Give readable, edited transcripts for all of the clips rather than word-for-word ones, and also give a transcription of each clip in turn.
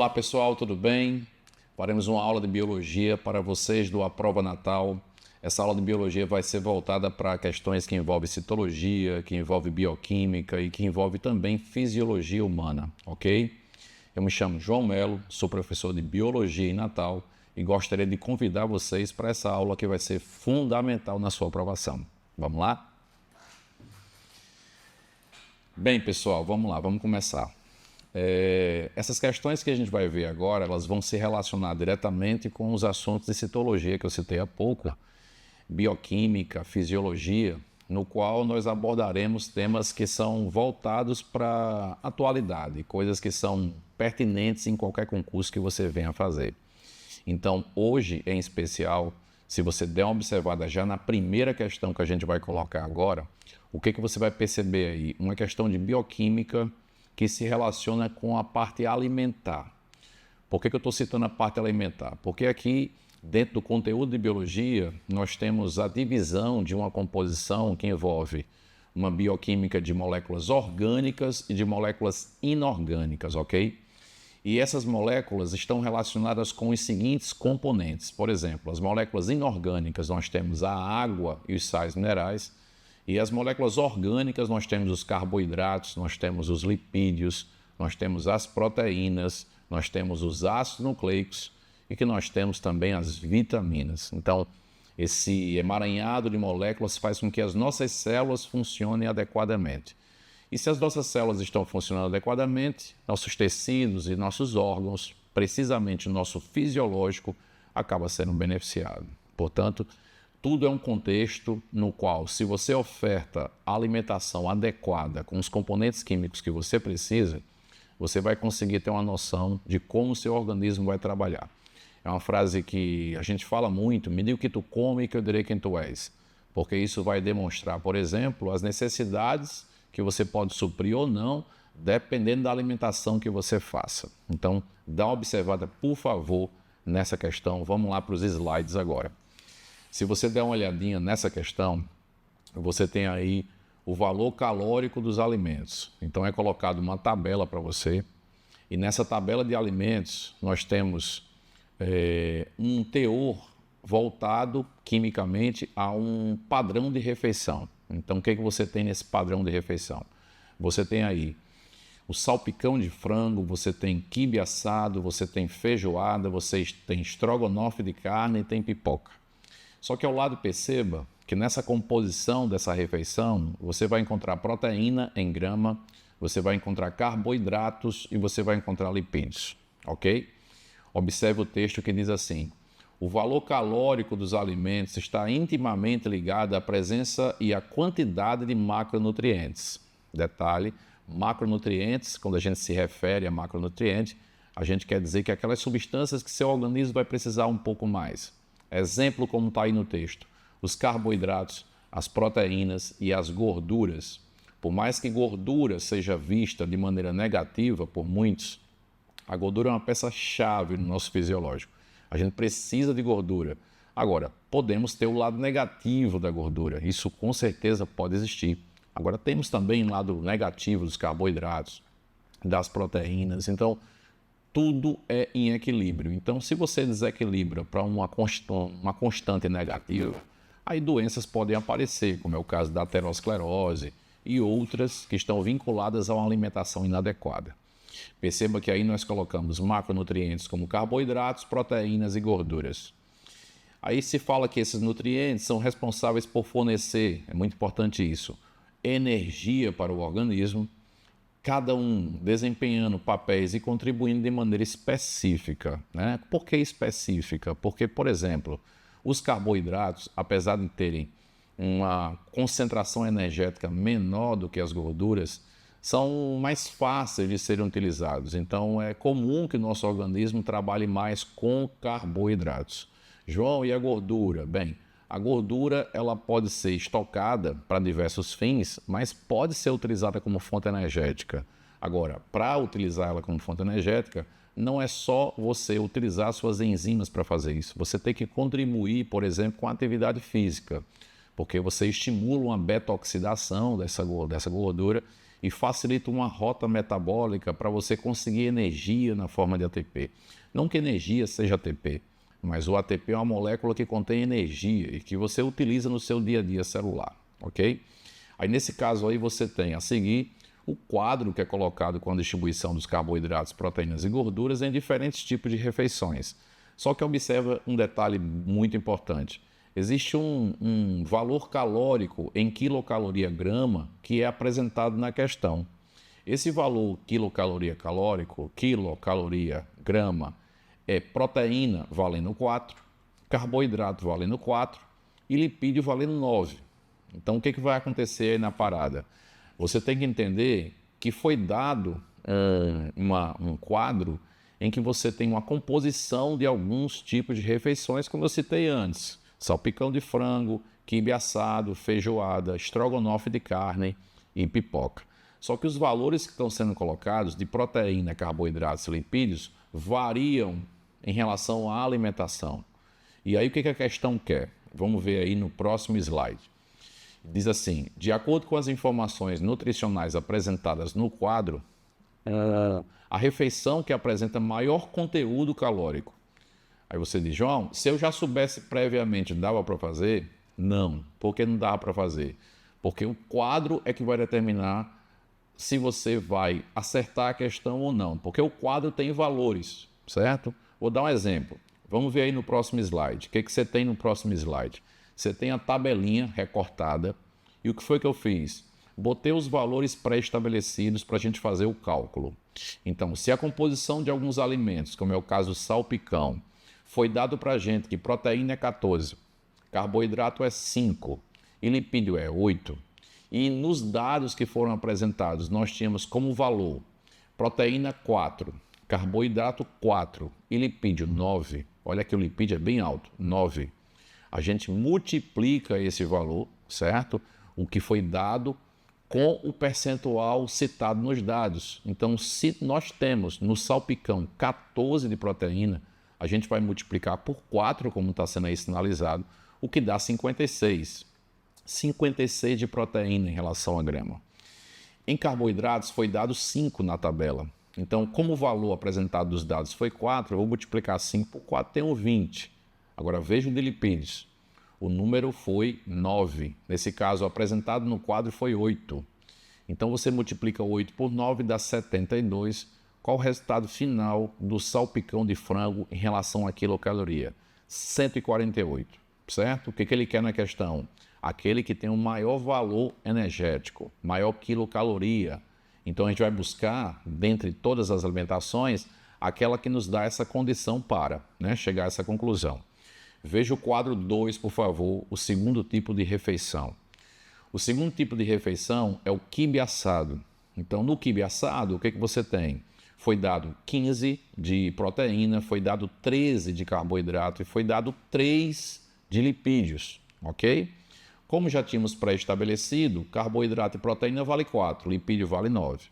Olá pessoal, tudo bem? Faremos uma aula de biologia para vocês do A Prova Natal. Essa aula de biologia vai ser voltada para questões que envolvem citologia, que envolvem bioquímica e que envolvem também fisiologia humana, ok? Eu me chamo João Melo, sou professor de biologia em Natal e gostaria de convidar vocês para essa aula que vai ser fundamental na sua aprovação. Vamos lá? Bem pessoal, vamos lá, vamos começar. Essas questões que a gente vai ver agora, elas vão se relacionar diretamente com os assuntos de citologia que eu citei há pouco, bioquímica, fisiologia, no qual nós abordaremos temas que são voltados para a atualidade, coisas que são pertinentes em qualquer concurso que você venha fazer. Então, hoje, em especial, se você der uma observada já na primeira questão que a gente vai colocar agora, o que você vai perceber aí? Uma questão de bioquímica que se relaciona com a parte alimentar. Por que eu estou citando a parte alimentar? Porque aqui, dentro do conteúdo de biologia, nós temos a divisão de uma composição que envolve uma bioquímica de moléculas orgânicas e de moléculas inorgânicas, ok? E essas moléculas estão relacionadas com os seguintes componentes. Por exemplo, as moléculas inorgânicas, nós temos a água e os sais minerais. E as moléculas orgânicas, nós temos os carboidratos, nós temos os lipídios, nós temos as proteínas, nós temos os ácidos nucleicos e que nós temos também as vitaminas. Então, esse emaranhado de moléculas faz com que as nossas células funcionem adequadamente. E se as nossas células estão funcionando adequadamente, nossos tecidos e nossos órgãos, precisamente o nosso fisiológico, acaba sendo beneficiado. Portanto, tudo é um contexto no qual, se você oferta a alimentação adequada com os componentes químicos que você precisa, você vai conseguir ter uma noção de como o seu organismo vai trabalhar. É uma frase que a gente fala muito: me diga o que tu come que eu direi quem tu és. Porque isso vai demonstrar, por exemplo, as necessidades que você pode suprir ou não, dependendo da alimentação que você faça. Então, dá uma observada, por favor, nessa questão. Vamos lá para os slides agora. Se você der uma olhadinha nessa questão, você tem aí o valor calórico dos alimentos. Então é colocado uma tabela para você, e nessa tabela de alimentos nós temos um teor voltado quimicamente a um padrão de refeição. Então o que você tem nesse padrão de refeição? Você tem aí o salpicão de frango, você tem quibe assado, você tem feijoada, você tem estrogonofe de carne e tem pipoca. Só que ao lado perceba que nessa composição dessa refeição você vai encontrar proteína em grama, você vai encontrar carboidratos e você vai encontrar lipídios, ok? Observe o texto que diz assim: o valor calórico dos alimentos está intimamente ligado à presença e à quantidade de macronutrientes. Detalhe, macronutrientes, quando a gente se refere a macronutriente, a gente quer dizer que aquelas substâncias que seu organismo vai precisar um pouco mais. Exemplo como está aí no texto: os carboidratos, as proteínas e as gorduras. Por mais que gordura seja vista de maneira negativa por muitos, a gordura é uma peça-chave no nosso fisiológico. A gente precisa de gordura. Agora, podemos ter o lado negativo da gordura. Isso com certeza pode existir. Agora, temos também o lado negativo dos carboidratos, das proteínas. Então, tudo é em equilíbrio. Então, se você desequilibra para uma constante negativa, aí doenças podem aparecer, como é o caso da aterosclerose e outras que estão vinculadas a uma alimentação inadequada. Perceba que aí nós colocamos macronutrientes como carboidratos, proteínas e gorduras. Aí se fala que esses nutrientes são responsáveis por fornecer, é muito importante isso, energia para o organismo, cada um desempenhando papéis e contribuindo de maneira específica, né? Por que específica? Porque, por exemplo, os carboidratos, apesar de terem uma concentração energética menor do que as gorduras, são mais fáceis de serem utilizados. Então, é comum que o nosso organismo trabalhe mais com carboidratos. João, e a gordura? Bem, a gordura ela pode ser estocada para diversos fins, mas pode ser utilizada como fonte energética. Agora, para utilizar ela como fonte energética, não é só você utilizar suas enzimas para fazer isso. Você tem que contribuir, por exemplo, com a atividade física, porque você estimula uma beta-oxidação dessa gordura e facilita uma rota metabólica para você conseguir energia na forma de ATP. Não que energia seja ATP, mas o ATP é uma molécula que contém energia e que você utiliza no seu dia a dia celular, ok? Aí nesse caso aí você tem a seguir o quadro que é colocado com a distribuição dos carboidratos, proteínas e gorduras em diferentes tipos de refeições. Só que observa um detalhe muito importante. Existe um valor calórico em quilocaloria-grama que é apresentado na questão. Esse valor quilocaloria-grama é proteína valendo 4, carboidrato valendo 4 e lipídio valendo 9. Então o que vai acontecer aí na parada? Você tem que entender que foi dado um quadro em que você tem uma composição de alguns tipos de refeições, como eu citei antes. Salpicão de frango, quibe assado, feijoada, estrogonofe de carne e pipoca. Só que os valores que estão sendo colocados de proteína, carboidratos e lipídios variam em relação à alimentação. E aí o que a questão quer? Vamos ver aí no próximo slide. Diz assim, de acordo com as informações nutricionais apresentadas no quadro, a refeição que apresenta maior conteúdo calórico. Aí você diz, João, se eu já soubesse previamente, dava para fazer? Não. Por que não dava para fazer? Porque o quadro é que vai determinar se você vai acertar a questão ou não. Porque o quadro tem valores, certo? Vou dar um exemplo. Vamos ver aí no próximo slide. O que você tem no próximo slide? Você tem a tabelinha recortada. E o que foi que eu fiz? Botei os valores pré-estabelecidos para a gente fazer o cálculo. Então, se a composição de alguns alimentos, como é o caso do salpicão, foi dado para a gente que proteína é 14, carboidrato é 5 e lipídio é 8. E nos dados que foram apresentados, nós tínhamos como valor proteína 4, carboidrato 4 e lipídio 9. Olha que o lipídio é bem alto, 9. A gente multiplica esse valor, certo? O que foi dado com o percentual citado nos dados. Então, se nós temos no salpicão 14 de proteína, a gente vai multiplicar por 4, como está sendo aí sinalizado, o que dá 56. 56 de proteína em relação à grama. Em carboidratos foi dado 5 na tabela. Então, como o valor apresentado dos dados foi 4, eu vou multiplicar 5 por 4, tenho 20. Agora veja o de lipídios. O número foi 9. Nesse caso, apresentado no quadro foi 8. Então, você multiplica 8 por 9, dá 72. Qual o resultado final do salpicão de frango em relação à quilocaloria? 148, certo? O que ele quer na questão? Aquele que tem o maior valor energético, maior quilocaloria. Então, a gente vai buscar, dentre todas as alimentações, aquela que nos dá essa condição para chegar a essa conclusão. Veja o quadro 2, por favor, o segundo tipo de refeição. O segundo tipo de refeição é o quibe assado. Então, no quibe assado, o que você tem? Foi dado 15 de proteína, foi dado 13 de carboidrato e foi dado 3 de lipídios, ok? Como já tínhamos pré-estabelecido, carboidrato e proteína vale 4, lipídio vale 9.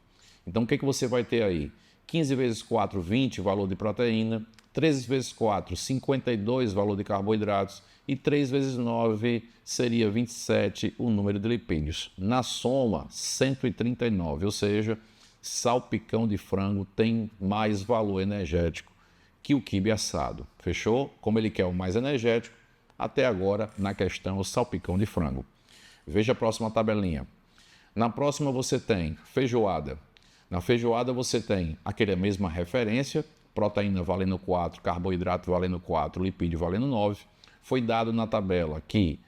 Então, o que você vai ter aí? 15 vezes 4, 20, valor de proteína. 13 vezes 4, 52, valor de carboidratos. E 3 vezes 9 seria 27, o número de lipídios. Na soma, 139, ou seja, salpicão de frango tem mais valor energético que o quibe assado. Fechou? Como ele quer o mais energético, até agora, na questão, o salpicão de frango. Veja a próxima tabelinha. Na próxima você tem feijoada. Na feijoada você tem aquela mesma referência, proteína valendo 4, carboidrato valendo 4, lipídio valendo 9. Foi dado na tabela que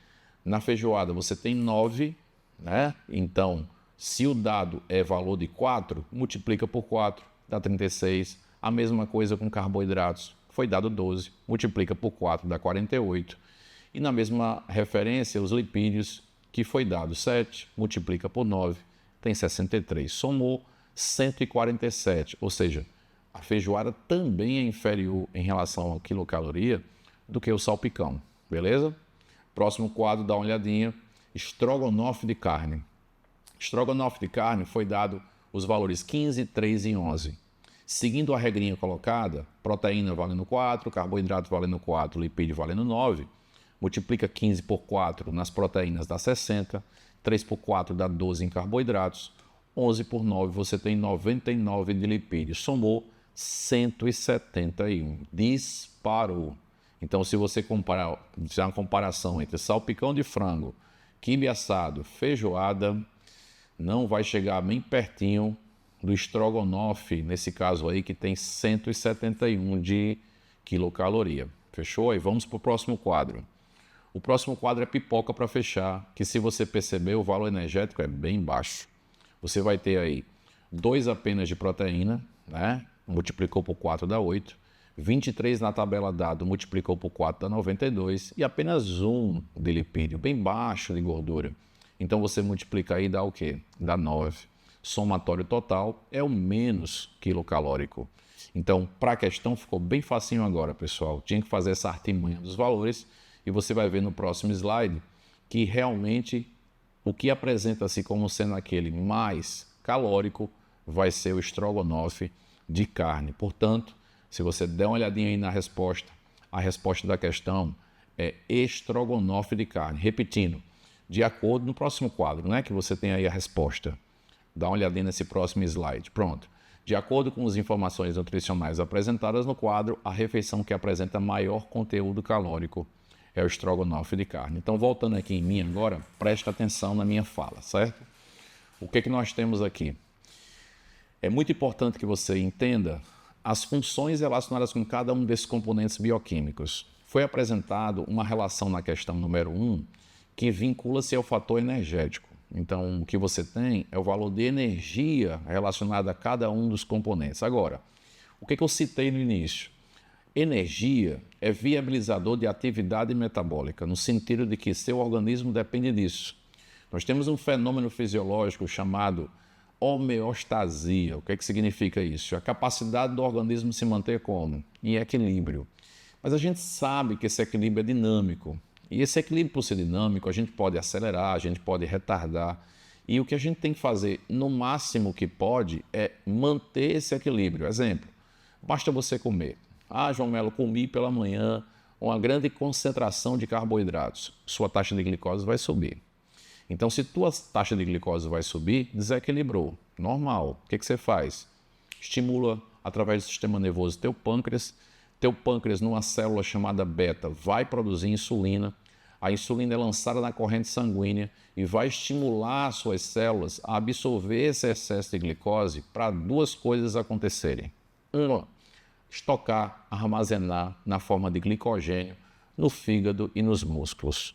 na feijoada você tem 9, né? Então, se o dado é valor de 4, multiplica por 4, dá 36. A mesma coisa com carboidratos. Foi dado 12, multiplica por 4, dá 48. E na mesma referência, os lipídios, que foi dado 7, multiplica por 9, tem 63. Somou 147, ou seja, a feijoada também é inferior em relação à quilocaloria do que o salpicão, beleza? Próximo quadro, dá uma olhadinha, estrogonofe de carne. Estrogonofe de carne foi dado os valores 15, 3 e 11. Seguindo a regrinha colocada, proteína valendo 4, carboidrato valendo 4, lipídio valendo 9, multiplica 15 por 4 nas proteínas dá 60, 3 por 4 dá 12 em carboidratos, 11 por 9, você tem 99 de lipídio. Somou 171. Disparou. Então, se você comparar, fizer uma comparação entre salpicão de frango, quibe assado, feijoada, não vai chegar bem pertinho do estrogonofe, nesse caso aí, que tem 171 de quilocaloria. Fechou? Aí vamos para o próximo quadro. O próximo quadro é pipoca para fechar, que se você perceber, o valor energético é bem baixo. Você vai ter aí 2 apenas de proteína, né? Multiplicou por 4 dá 8. 23 na tabela dado, multiplicou por 4 dá 92. E apenas 1 de lipídio, bem baixo de gordura. Então você multiplica aí dá o quê? Dá 9. Somatório total é o menos quilocalórico. Então, para a questão ficou bem facinho agora, pessoal. Tinha que fazer essa artimanha dos valores e você vai ver no próximo slide que realmente o que apresenta-se como sendo aquele mais calórico vai ser o estrogonofe de carne. Portanto, se você der uma olhadinha aí na resposta, a resposta da questão é estrogonofe de carne. Repetindo, de acordo no próximo quadro, né, que você tem aí a resposta. Dá uma olhadinha nesse próximo slide. Pronto. De acordo com as informações nutricionais apresentadas no quadro, a refeição que apresenta maior conteúdo calórico é o estrogonofe de carne. Então, voltando aqui em mim agora, presta atenção na minha fala, certo? O que nós temos aqui? É muito importante que você entenda as funções relacionadas com cada um desses componentes bioquímicos. Foi apresentado uma relação na questão número 1 que vincula-se ao fator energético. Então, o que você tem é o valor de energia relacionado a cada um dos componentes. Agora, o que eu citei no início? Energia é viabilizador de atividade metabólica, no sentido de que seu organismo depende disso. Nós temos um fenômeno fisiológico chamado homeostasia. O que significa isso? A capacidade do organismo se manter como? Em equilíbrio. Mas a gente sabe que esse equilíbrio é dinâmico. E esse equilíbrio, por ser dinâmico, a gente pode acelerar, a gente pode retardar. E o que a gente tem que fazer, no máximo que pode, é manter esse equilíbrio. Exemplo, basta você comer. Ah, João Melo, comi pela manhã uma grande concentração de carboidratos. Sua taxa de glicose vai subir. Então, se tua taxa de glicose vai subir, desequilibrou. Normal. O que você faz? Estimula, através do sistema nervoso, teu pâncreas. Teu pâncreas, numa célula chamada beta, vai produzir insulina. A insulina é lançada na corrente sanguínea e vai estimular suas células a absorver esse excesso de glicose para 2 coisas acontecerem. 1, estocar, armazenar na forma de glicogênio no fígado e nos músculos.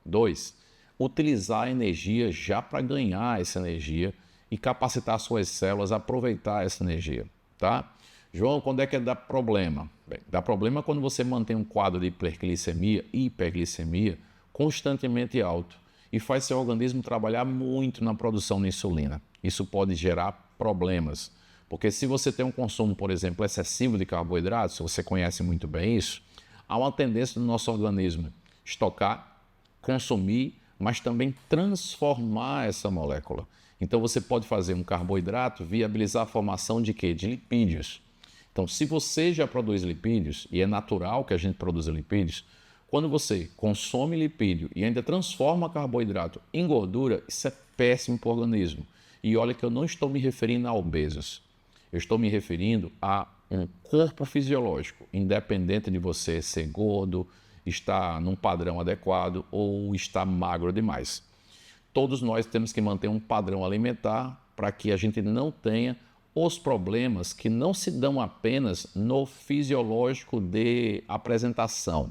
2, utilizar a energia já para ganhar essa energia e capacitar suas células a aproveitar essa energia, tá? João, quando é que dá problema? Bem, dá problema quando você mantém um quadro de hiperglicemia e hiperglicemia constantemente alto e faz seu organismo trabalhar muito na produção de insulina. Isso pode gerar problemas, porque se você tem um consumo, por exemplo, excessivo de carboidratos, você conhece muito bem isso, há uma tendência do nosso organismo estocar, consumir, mas também transformar essa molécula. Então você pode fazer um carboidrato viabilizar a formação de quê? De lipídios. Então, se você já produz lipídios, e é natural que a gente produza lipídios, quando você consome lipídio e ainda transforma carboidrato em gordura, isso é péssimo para o organismo. E olha que eu não estou me referindo a obesos. Eu estou me referindo a um corpo fisiológico, independente de você ser gordo, estar num padrão adequado ou estar magro demais. Todos nós temos que manter um padrão alimentar para que a gente não tenha os problemas que não se dão apenas no fisiológico de apresentação,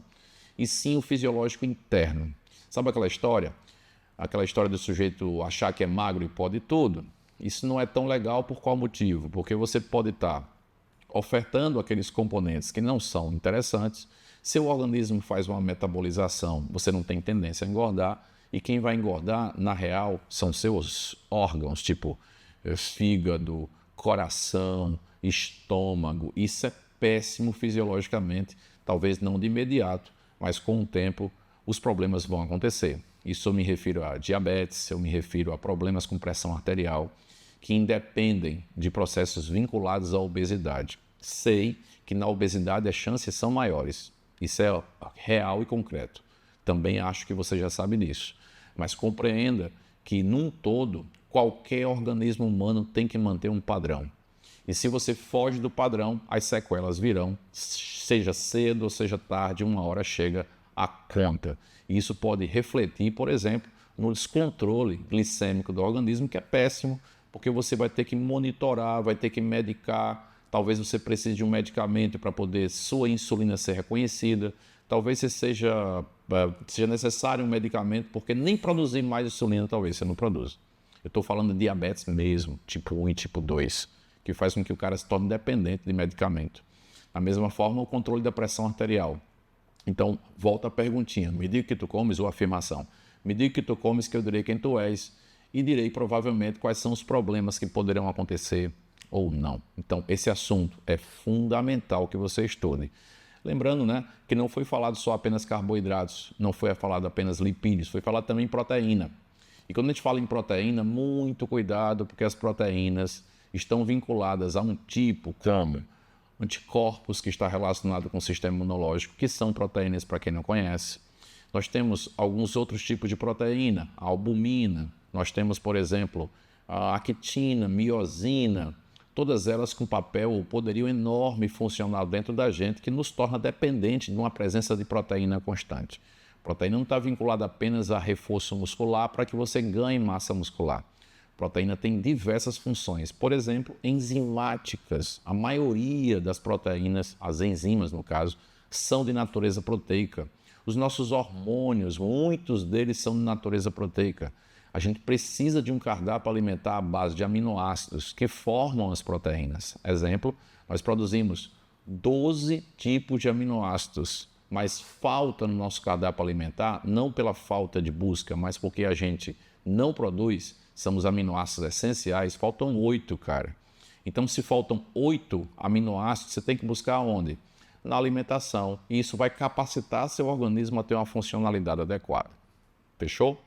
e sim o fisiológico interno. Sabe aquela história? Aquela história do sujeito achar que é magro e pode tudo? Isso não é tão legal por qual motivo? Porque você pode estar ofertando aqueles componentes que não são interessantes, seu organismo faz uma metabolização, você não tem tendência a engordar, e quem vai engordar, na real, são seus órgãos, tipo fígado, coração, estômago. Isso é péssimo fisiologicamente, talvez não de imediato, mas com o tempo os problemas vão acontecer. Isso eu me refiro a diabetes, eu me refiro a problemas com pressão arterial, que independem de processos vinculados à obesidade. Sei que na obesidade as chances são maiores, isso é real e concreto. Também acho que você já sabe disso, mas compreenda que num todo Qualquer organismo humano tem que manter um padrão. E se você foge do padrão, as sequelas virão, seja cedo ou seja tarde, uma hora chega a conta. E isso pode refletir, por exemplo, no descontrole glicêmico do organismo, que é péssimo, porque você vai ter que monitorar, vai ter que medicar, talvez você precise de um medicamento para poder sua insulina ser reconhecida, talvez seja necessário um medicamento, porque nem produzir mais insulina talvez você não produza. Eu estou falando de diabetes mesmo, tipo 1 e tipo 2, que faz com que o cara se torne dependente de medicamento. Da mesma forma, o controle da pressão arterial. Então, volta a perguntinha, me diga o que tu comes ou afirmação. Me diga o que tu comes que eu direi quem tu és e direi provavelmente quais são os problemas que poderão acontecer ou não. Então, esse assunto é fundamental que você estude. Lembrando, né, que não foi falado só apenas carboidratos, não foi falado apenas lipídios, foi falado também proteína. E quando a gente fala em proteína, muito cuidado, porque as proteínas estão vinculadas a um tipo como anticorpos, que está relacionado com o sistema imunológico, que são proteínas para quem não conhece. Nós temos alguns outros tipos de proteína, a albumina, nós temos, por exemplo, a actina, miosina, todas elas com papel ou poderio enorme funcional dentro da gente, que nos torna dependente de uma presença de proteína constante. A proteína não está vinculada apenas a reforço muscular para que você ganhe massa muscular. A proteína tem diversas funções, por exemplo, enzimáticas. A maioria das proteínas, as enzimas no caso, são de natureza proteica. Os nossos hormônios, muitos deles são de natureza proteica. A gente precisa de um cardápio alimentar à base de aminoácidos que formam as proteínas. Exemplo, nós produzimos 12 tipos de aminoácidos, mas falta no nosso cardápio alimentar, não pela falta de busca, mas porque a gente não produz, são os aminoácidos essenciais, faltam 8, cara. Então, se faltam 8 aminoácidos, você tem que buscar onde? Na alimentação. E isso vai capacitar seu organismo a ter uma funcionalidade adequada. Fechou?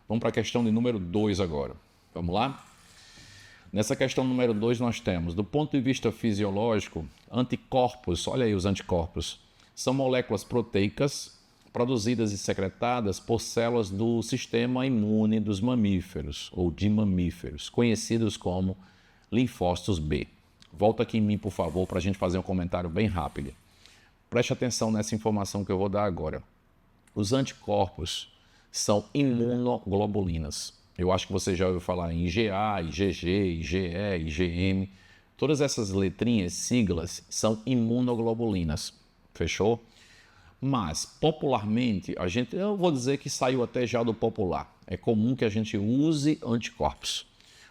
Vamos para a questão de número 2 agora. Vamos lá? Nessa questão número 2 nós temos, do ponto de vista fisiológico, anticorpos. Olha aí os anticorpos. São moléculas proteicas produzidas e secretadas por células do sistema imune dos mamíferos, ou de mamíferos, conhecidos como linfócitos B. Volta aqui em mim, por favor, para a gente fazer um comentário bem rápido. Preste atenção nessa informação que eu vou dar agora. Os anticorpos são imunoglobulinas. Eu acho que você já ouviu falar em IgA, IgG, IgE, IgM. Todas essas letrinhas, siglas, são imunoglobulinas. Fechou? Mas, popularmente, eu vou dizer que saiu até já do popular. É comum que a gente use anticorpos.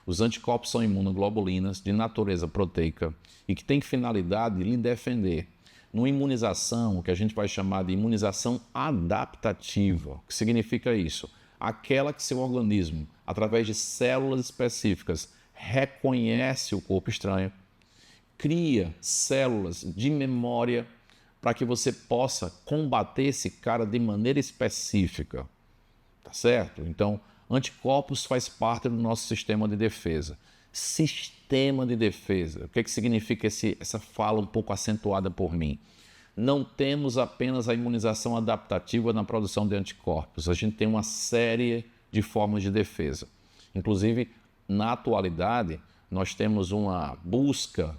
Os anticorpos são imunoglobulinas de natureza proteica e que têm finalidade de lhe defender numa imunização, o que a gente vai chamar de imunização adaptativa. O que significa isso? Aquela que seu organismo, através de células específicas, reconhece o corpo estranho, cria células de memória para que você possa combater esse cara de maneira específica, tá certo? Então, anticorpos faz parte do nosso sistema de defesa. Sistema de defesa, o que significa essa fala um pouco acentuada por mim? Não temos apenas a imunização adaptativa na produção de anticorpos, a gente tem uma série de formas de defesa. Inclusive, na atualidade, nós temos uma busca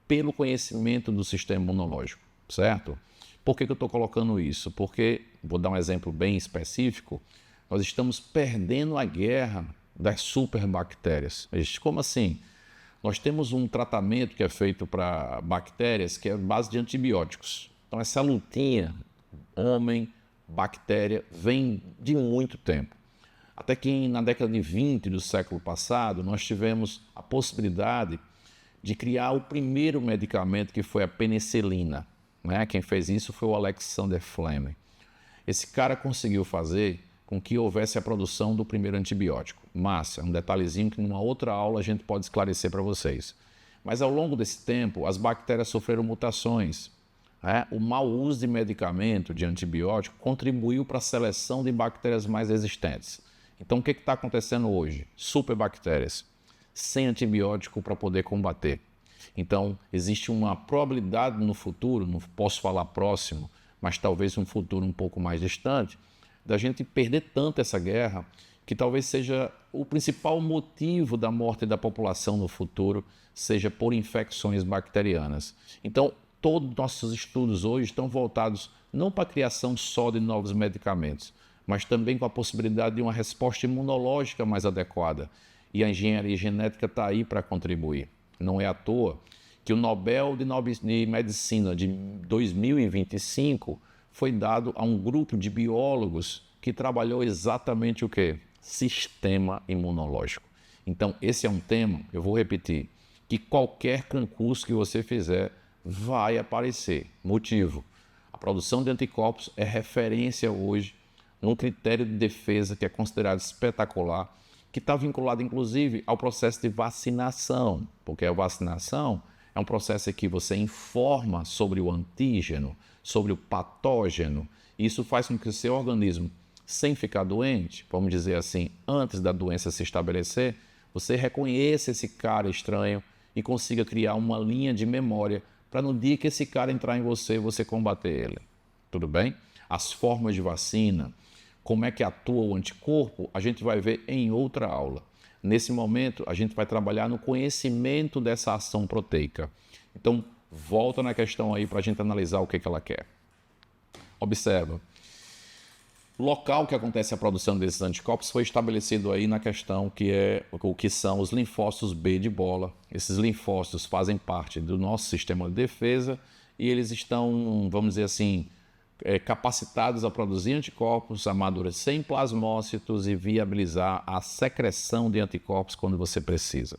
pelo conhecimento do sistema imunológico, certo? Por que eu estou colocando isso? Porque, vou dar um exemplo bem específico, nós estamos perdendo a guerra das superbactérias. Como assim? Nós temos um tratamento que é feito para bactérias que é base de antibióticos. Então, essa lutinha homem-bactéria vem de muito tempo. Até que na década de 20 do século passado, nós tivemos a possibilidade de criar o primeiro medicamento, que foi a penicilina. Né? Quem fez isso foi o Alexander Fleming. Esse cara conseguiu fazer com que houvesse a produção do primeiro antibiótico. Massa, um detalhezinho que numa outra aula a gente pode esclarecer para vocês. Mas ao longo desse tempo, as bactérias sofreram mutações. O mau uso de medicamento, de antibiótico, contribuiu para a seleção de bactérias mais resistentes. Então, o que está acontecendo hoje? Superbactérias, sem antibiótico para poder combater. Então, existe uma probabilidade no futuro, não posso falar próximo, mas talvez um futuro um pouco mais distante, da gente perder tanto essa guerra que talvez seja o principal motivo da morte da população no futuro, seja por infecções bacterianas. Então, todos os nossos estudos hoje estão voltados não para a criação só de novos medicamentos, mas também com a possibilidade de uma resposta imunológica mais adequada. E a engenharia genética está aí para contribuir. Não é à toa que o Nobel de Medicina de 2025 foi dado a um grupo de biólogos que trabalhou exatamente o quê? Sistema imunológico. Então, esse é um tema, eu vou repetir, que qualquer concurso que você fizer vai aparecer. Motivo: a produção de anticorpos é referência hoje num critério de defesa que é considerado espetacular, que está vinculado, inclusive, ao processo de vacinação, porque a vacinação é um processo em que você informa sobre o antígeno, sobre o patógeno. Isso faz com que o seu organismo, sem ficar doente, vamos dizer assim, antes da doença se estabelecer, você reconheça esse cara estranho e consiga criar uma linha de memória para no dia que esse cara entrar em você, você combater ele. Tudo bem? As formas de vacina, como é que atua o anticorpo, a gente vai ver em outra aula. Nesse momento, a gente vai trabalhar no conhecimento dessa ação proteica. Então, volta na questão aí para a gente analisar o que ela quer. Observa. O local que acontece a produção desses anticorpos foi estabelecido aí na questão que é o que são os linfócitos B de bola. Esses linfócitos fazem parte do nosso sistema de defesa e eles estão, vamos dizer assim, capacitados a produzir anticorpos, amadurecer em plasmócitos e viabilizar a secreção de anticorpos quando você precisa.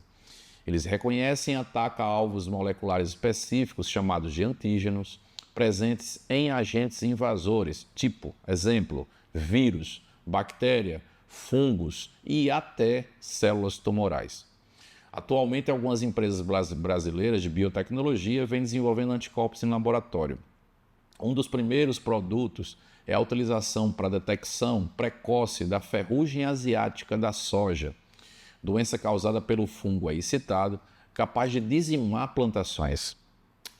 Eles reconhecem e atacam alvos moleculares específicos, chamados de antígenos, presentes em agentes invasores, tipo, exemplo, vírus, bactéria, fungos e até células tumorais. Atualmente, algumas empresas brasileiras de biotecnologia vêm desenvolvendo anticorpos em laboratório. Um dos primeiros produtos é a utilização para detecção precoce da ferrugem asiática da soja, doença causada pelo fungo aí citado, capaz de dizimar plantações.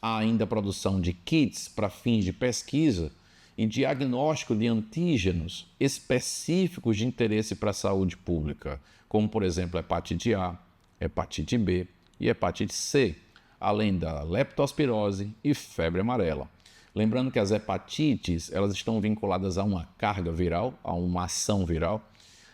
Há ainda a produção de kits para fins de pesquisa e diagnóstico de antígenos específicos de interesse para a saúde pública, como, por exemplo, hepatite A, hepatite B e hepatite C, além da leptospirose e febre amarela. Lembrando que as hepatites, elas estão vinculadas a uma carga viral, a uma ação viral.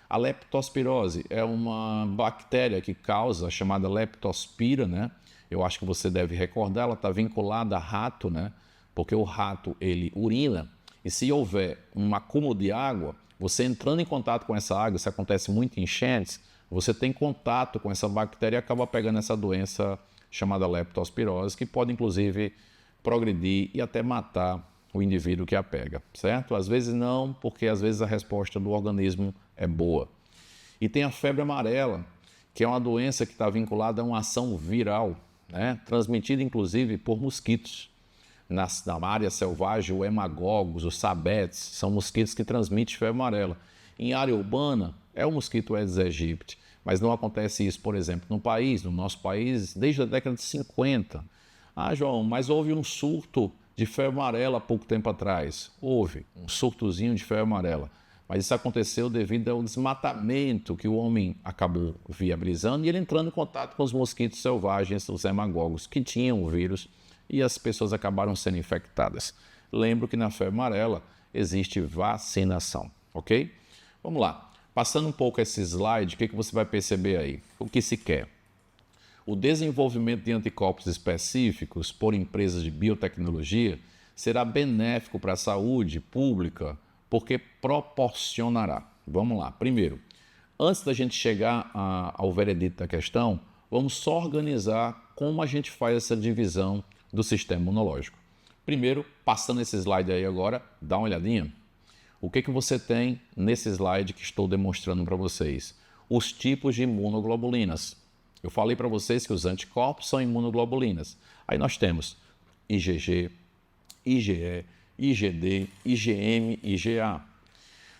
A leptospirose é uma bactéria que causa a chamada leptospira, né? Eu acho que você deve recordar, ela está vinculada a rato, né? Porque o rato, ele urina, e se houver um acúmulo de água, você entrando em contato com essa água, isso acontece muito em enchentes, você tem contato com essa bactéria e acaba pegando essa doença chamada leptospirose, que pode, inclusive, progredir e até matar o indivíduo que a pega, certo? Às vezes não, porque às vezes a resposta do organismo é boa. E tem a febre amarela, que é uma doença que está vinculada a uma ação viral, né? Transmitida inclusive por mosquitos. Na área selvagem, o hemagogos, os sabetes, são mosquitos que transmitem febre amarela. Em área urbana, é o mosquito Aedes aegypti, mas não acontece isso, por exemplo, no nosso país, desde a década de 50. Ah, João, mas houve um surto de febre amarela há pouco tempo atrás. Houve um surtozinho de febre amarela. Mas isso aconteceu devido ao desmatamento que o homem acabou viabilizando e ele entrando em contato com os mosquitos selvagens, os hemagogos, que tinham o vírus e as pessoas acabaram sendo infectadas. Lembro que na febre amarela existe vacinação, ok? Vamos lá. Passando um pouco esse slide, o que você vai perceber aí? O que se quer? O desenvolvimento de anticorpos específicos por empresas de biotecnologia será benéfico para a saúde pública porque proporcionará. Vamos lá. Primeiro, antes da gente chegar ao veredito da questão, vamos só organizar como a gente faz essa divisão do sistema imunológico. Primeiro, passando esse slide aí agora, dá uma olhadinha. O que você tem nesse slide que estou demonstrando para vocês? Os tipos de imunoglobulinas. Eu falei para vocês que os anticorpos são imunoglobulinas. Aí nós temos IgG, IgE, IgD, IgM, IgA.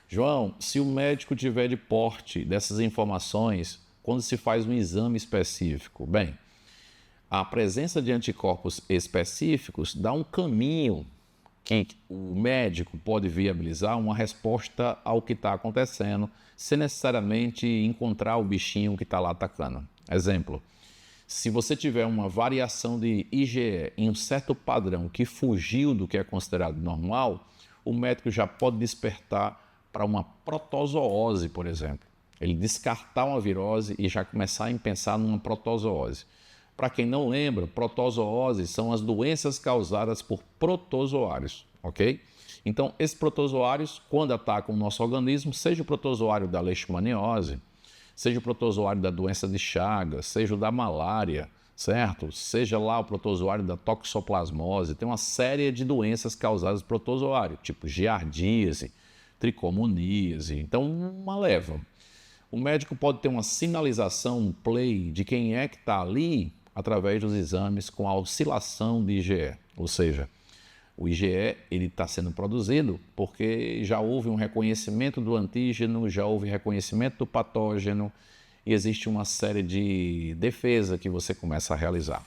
João, se o médico tiver de porte dessas informações, quando se faz um exame específico, bem, a presença de anticorpos específicos dá um caminho que o médico pode viabilizar uma resposta ao que está acontecendo, sem necessariamente encontrar o bichinho que está lá atacando. Exemplo, se você tiver uma variação de IgE em um certo padrão que fugiu do que é considerado normal, o médico já pode despertar para uma protozoose, por exemplo. Ele descartar uma virose e já começar a pensar numa protozoose. Para quem não lembra, protozooses são as doenças causadas por protozoários, ok? Então, esses protozoários, quando atacam o nosso organismo, seja o protozoário da leishmaniose, seja o protozoário da doença de Chagas, seja o da malária, certo? Seja lá o protozoário da toxoplasmose, tem uma série de doenças causadas por protozoário, tipo giardíase, tricomoníase, então uma leva. O médico pode ter uma sinalização, um play de quem é que está ali através dos exames com a oscilação de IgE, ou seja, o IgE está sendo produzido porque já houve um reconhecimento do antígeno, já houve reconhecimento do patógeno e existe uma série de defesa que você começa a realizar.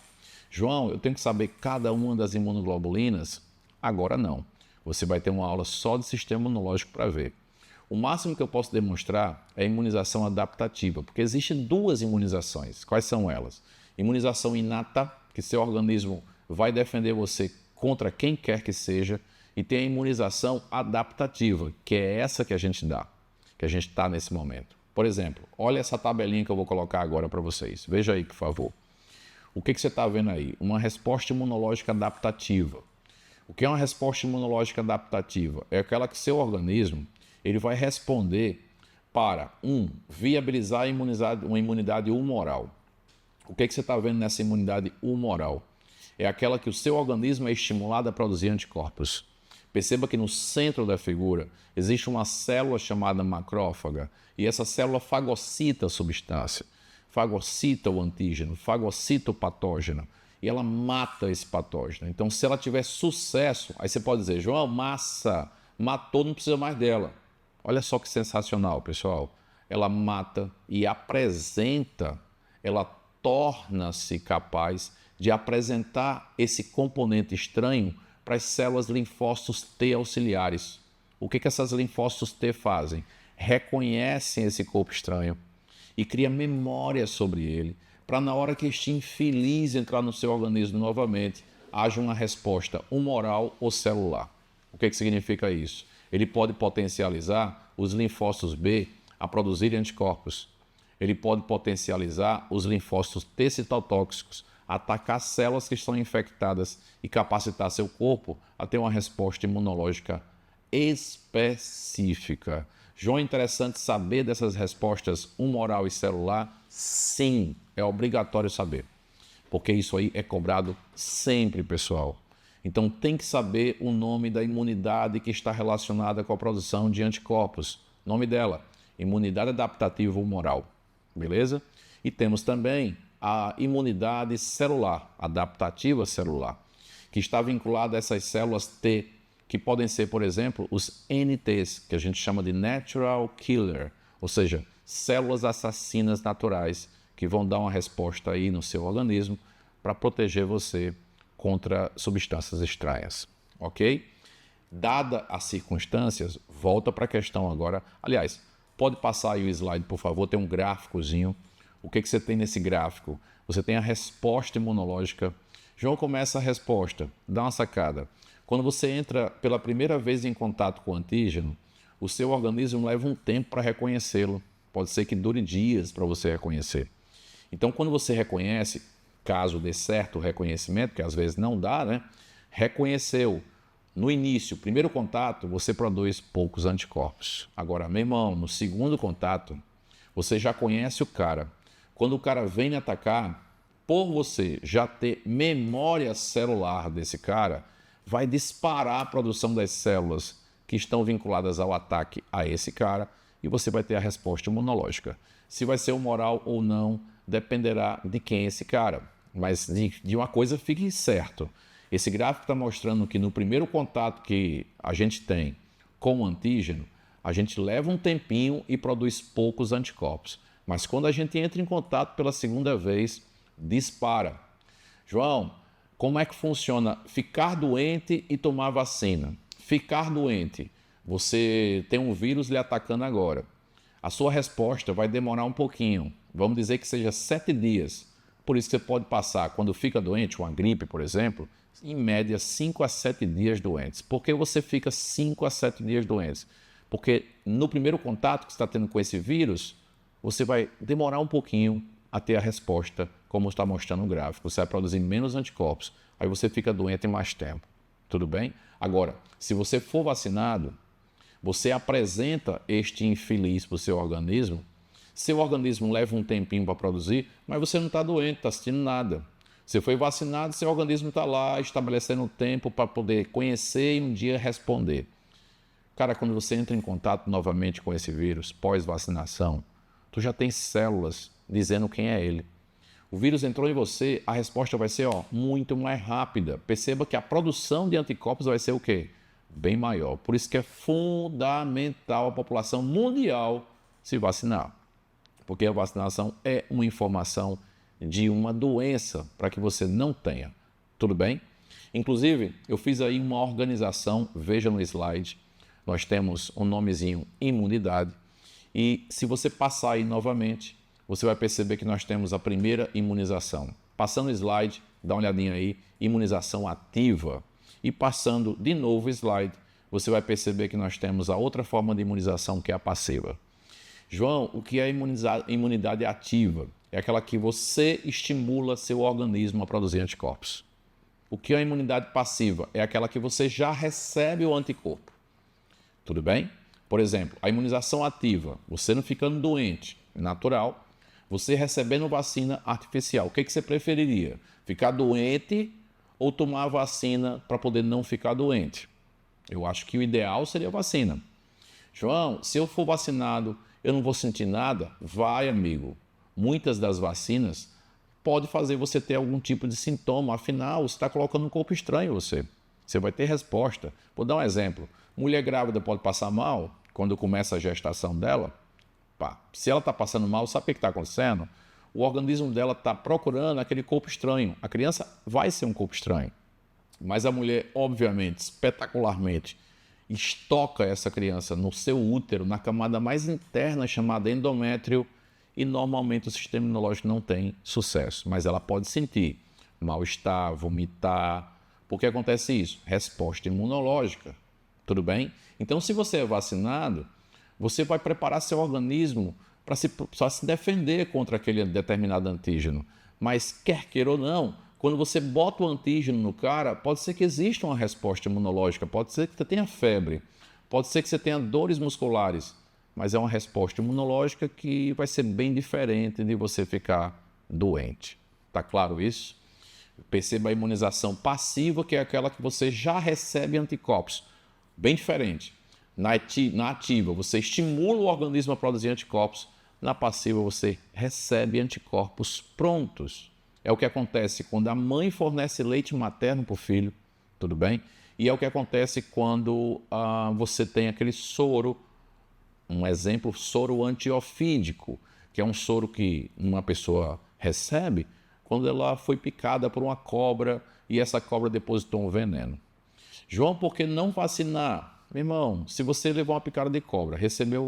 João, eu tenho que saber cada uma das imunoglobulinas? Agora não. Você vai ter uma aula só de sistema imunológico para ver. O máximo que eu posso demonstrar é a imunização adaptativa, porque existem duas imunizações. Quais são elas? Imunização inata, que seu organismo vai defender você contra quem quer que seja, e tem a imunização adaptativa, que é essa que a gente dá, que a gente está nesse momento. Por exemplo, olha essa tabelinha que eu vou colocar agora para vocês. Veja aí, por favor. O que você está vendo aí? Uma resposta imunológica adaptativa. O que é uma resposta imunológica adaptativa? É aquela que seu organismo ele vai responder para, viabilizar uma imunidade humoral. O que você está vendo nessa imunidade humoral? É aquela que o seu organismo é estimulado a produzir anticorpos. Perceba que no centro da figura existe uma célula chamada macrófaga e essa célula fagocita a substância, fagocita o antígeno, fagocita o patógeno e ela mata esse patógeno. Então, se ela tiver sucesso, aí você pode dizer, João, massa, matou, não precisa mais dela. Olha só que sensacional, pessoal. Ela mata e apresenta, ela torna-se capaz de apresentar esse componente estranho para as células linfócitos T auxiliares. O que essas linfócitos T fazem? Reconhecem esse corpo estranho e cria memória sobre ele, para na hora que este infeliz entrar no seu organismo novamente, haja uma resposta humoral ou celular. O que significa isso? Ele pode potencializar os linfócitos B a produzirem anticorpos. Ele pode potencializar os linfócitos T citotóxicos a atacar células que estão infectadas e capacitar seu corpo a ter uma resposta imunológica específica. João, é interessante saber dessas respostas humoral e celular? Sim, é obrigatório saber, porque isso aí é cobrado sempre, pessoal. Então tem que saber o nome da imunidade que está relacionada com a produção de anticorpos. Nome dela, imunidade adaptativa humoral, beleza? E temos também a imunidade celular, adaptativa celular, que está vinculada a essas células T, que podem ser, por exemplo, os NTs, que a gente chama de Natural Killer, ou seja, células assassinas naturais, que vão dar uma resposta aí no seu organismo para proteger você contra substâncias estranhas, ok? Dada as circunstâncias, volta para a questão agora. Aliás, pode passar aí o slide, por favor, tem um gráficozinho. O que você tem nesse gráfico? Você tem a resposta imunológica. João, começa a resposta. Dá uma sacada. Quando você entra pela primeira vez em contato com o antígeno, o seu organismo leva um tempo para reconhecê-lo. Pode ser que dure dias para você reconhecer. Então, quando você reconhece, caso dê certo o reconhecimento, que às vezes não dá, né? Reconheceu. No início, primeiro contato, você produz poucos anticorpos. Agora, meu irmão, no segundo contato, você já conhece o cara. Quando o cara vem me atacar, por você já ter memória celular desse cara, vai disparar a produção das células que estão vinculadas ao ataque a esse cara e você vai ter a resposta imunológica. Se vai ser humoral ou não, dependerá de quem é esse cara. Mas de uma coisa fique certo. Esse gráfico está mostrando que no primeiro contato que a gente tem com o antígeno, a gente leva um tempinho e produz poucos anticorpos. Mas quando a gente entra em contato pela segunda vez, dispara. João, Como é que funciona ficar doente e tomar vacina? Ficar doente, você tem um vírus lhe atacando agora. A sua resposta vai demorar um pouquinho, vamos dizer que seja 7 dias. Por isso que você pode passar, quando fica doente, uma gripe, por exemplo, em média 5 a 7 dias doentes. Por que você fica 5 a 7 dias doentes? Porque no primeiro contato que você está tendo com esse vírus, você vai demorar um pouquinho a ter a resposta, como está mostrando o gráfico. Você vai produzir menos anticorpos, aí você fica doente em mais tempo. Tudo bem? Agora, se você for vacinado, você apresenta este infeliz para o seu organismo. Seu organismo leva um tempinho para produzir, mas você não está doente, está sentindo nada. Você foi vacinado, seu organismo está lá estabelecendo o tempo para poder conhecer e um dia responder. Cara, quando você entra em contato novamente com esse vírus, pós-vacinação, tu já tem células dizendo quem é ele. O vírus entrou em você, a resposta vai ser muito mais rápida. Perceba que a produção de anticorpos vai ser o quê? Bem maior. Por isso que é fundamental a população mundial se vacinar. Porque a vacinação é uma informação de uma doença para que você não tenha. Tudo bem? Inclusive, eu fiz aí uma organização, veja no slide, nós temos um nomezinho imunidade. E se você passar aí novamente, você vai perceber que nós temos a primeira imunização. Passando o slide, dá uma olhadinha aí, imunização ativa. E passando de novo o slide, você vai perceber que nós temos a outra forma de imunização, que é a passiva. João, o que é imunidade ativa? É aquela que você estimula seu organismo a produzir anticorpos. O que é a imunidade passiva? É aquela que você já recebe o anticorpo. Tudo bem? Por exemplo, a imunização ativa, você não ficando doente, natural, você recebendo vacina artificial. O que você preferiria? Ficar doente ou tomar a vacina para poder não ficar doente? Eu acho que o ideal seria a vacina. João, se eu for vacinado, eu não vou sentir nada? Vai, amigo. Muitas das vacinas podem fazer você ter algum tipo de sintoma. Afinal, você está colocando um corpo estranho em você. Você vai ter resposta. Vou dar um exemplo. Mulher grávida pode passar mal quando começa a gestação dela? Se ela está passando mal, sabe o que está acontecendo? O organismo dela está procurando aquele corpo estranho. A criança vai ser um corpo estranho. Mas a mulher, obviamente, espetacularmente, estoca essa criança no seu útero, na camada mais interna chamada endométrio, e normalmente o sistema imunológico não tem sucesso. Mas ela pode sentir mal-estar, vomitar. Por que acontece isso? Resposta imunológica. Tudo bem? Então, se você é vacinado, você vai preparar seu organismo para se defender contra aquele determinado antígeno. Mas, quer queira ou não, quando você bota o antígeno no cara, pode ser que exista uma resposta imunológica, pode ser que você tenha febre, pode ser que você tenha dores musculares, mas é uma resposta imunológica que vai ser bem diferente de você ficar doente. Tá claro isso? Perceba a imunização passiva, que é aquela que você já recebe anticorpos. Bem diferente. Na ativa, você estimula o organismo a produzir anticorpos. Na passiva, você recebe anticorpos prontos. É o que acontece quando a mãe fornece leite materno para o filho, tudo bem? E é o que acontece quando você tem aquele soro, um exemplo, soro antiofídico, que é um soro que uma pessoa recebe quando ela foi picada por uma cobra e essa cobra depositou um veneno. João, por que não vacinar? Meu irmão, se você levou uma picada de cobra, recebeu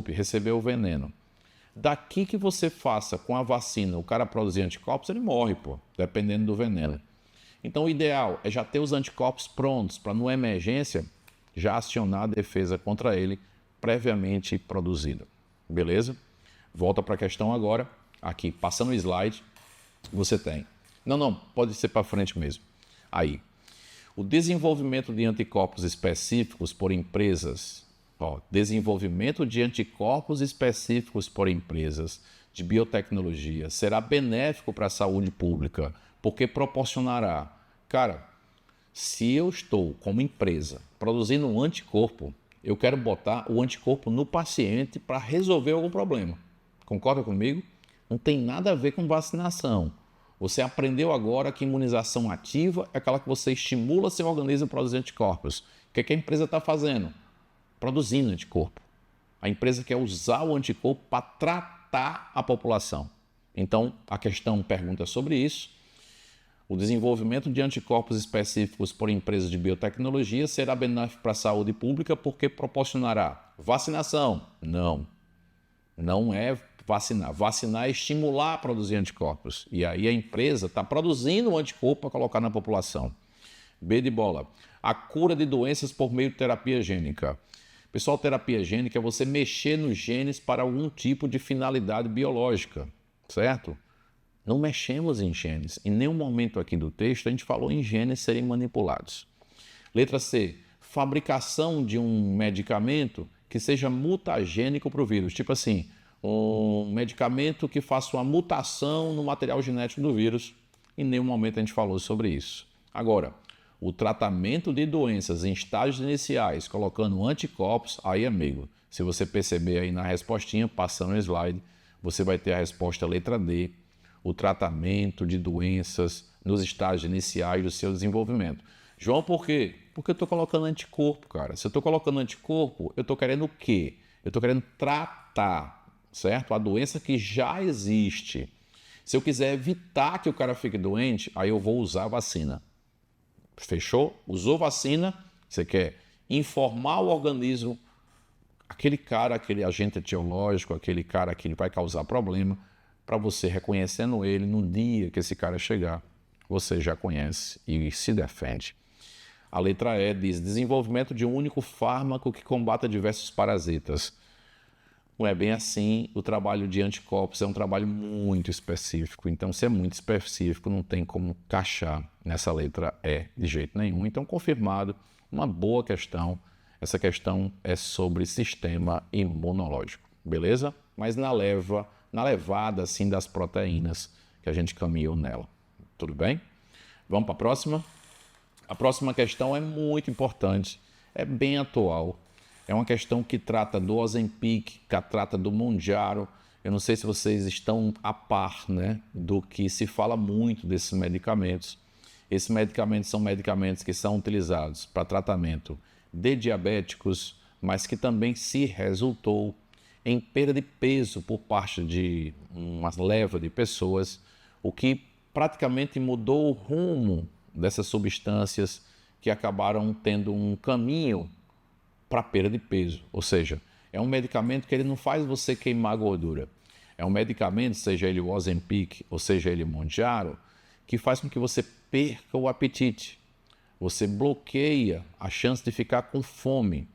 recebeu o veneno. Daqui que você faça com a vacina o cara produzir anticorpos, ele morre, dependendo do veneno. Então o ideal é já ter os anticorpos prontos para, numa emergência, já acionar a defesa contra ele previamente produzida. Beleza? Volta para a questão agora. Aqui, passando o slide, você tem. Não, pode ser para frente mesmo. Aí. O desenvolvimento de anticorpos específicos por empresas, desenvolvimento de anticorpos específicos por empresas de biotecnologia será benéfico para a saúde pública, porque proporcionará, cara, se eu estou como empresa produzindo um anticorpo, eu quero botar o anticorpo no paciente para resolver algum problema. Concorda comigo? Não tem nada a ver com vacinação. Você aprendeu agora que imunização ativa é aquela que você estimula seu organismo a produzir anticorpos. O que a empresa está fazendo? Produzindo anticorpo. A empresa quer usar o anticorpo para tratar a população. Então, a questão pergunta sobre isso. O desenvolvimento de anticorpos específicos por empresas de biotecnologia será benéfico para a saúde pública porque proporcionará vacinação? Não, não é vacinar. Vacinar é estimular a produzir anticorpos. E aí a empresa está produzindo um anticorpo para colocar na população. B de bola. A cura de doenças por meio de terapia gênica. Pessoal, terapia gênica é você mexer nos genes para algum tipo de finalidade biológica, certo? Não mexemos em genes. Em nenhum momento aqui do texto a gente falou em genes serem manipulados. Letra C. Fabricação de um medicamento que seja mutagênico para o vírus. Tipo assim, um medicamento que faça uma mutação no material genético do vírus. Em nenhum momento a gente falou sobre isso. Agora, o tratamento de doenças em estágios iniciais, colocando anticorpos, aí, amigo, se você perceber aí na respostinha, passando o slide, você vai ter a resposta letra D, o tratamento de doenças nos estágios iniciais do seu desenvolvimento. João, por quê? Porque eu estou colocando anticorpo, cara. Se eu estou colocando anticorpo, eu estou querendo o quê? Eu estou querendo tratar, certo? A doença que já existe. Se eu quiser evitar que o cara fique doente, aí eu vou usar a vacina. Fechou? Usou vacina, você quer informar o organismo, aquele cara, aquele agente etiológico, aquele cara que vai causar problema, para você, reconhecendo ele, no dia que esse cara chegar, você já conhece e se defende. A letra E diz desenvolvimento de um único fármaco que combata diversos parasitas. Não é bem assim, o trabalho de anticorpos é um trabalho muito específico, então se é muito específico não tem como encaixar nessa letra E de jeito nenhum. Então, confirmado, uma boa questão, essa questão é sobre sistema imunológico, beleza? Mas na levada assim das proteínas que a gente caminhou nela, tudo bem? Vamos para a próxima? A próxima questão é muito importante, é bem atual. É uma questão que trata do Ozempic, que trata do Mounjaro. Eu não sei se vocês estão a par, né, do que se fala muito desses medicamentos. Esses medicamentos são medicamentos que são utilizados para tratamento de diabéticos, mas que também se resultou em perda de peso por parte de uma leva de pessoas, o que praticamente mudou o rumo dessas substâncias que acabaram tendo um caminho para perda de peso, ou seja, é um medicamento que ele não faz você queimar gordura. É um medicamento, seja ele o Ozempic ou seja ele o Mounjaro, que faz com que você perca o apetite. Você bloqueia a chance de ficar com fome.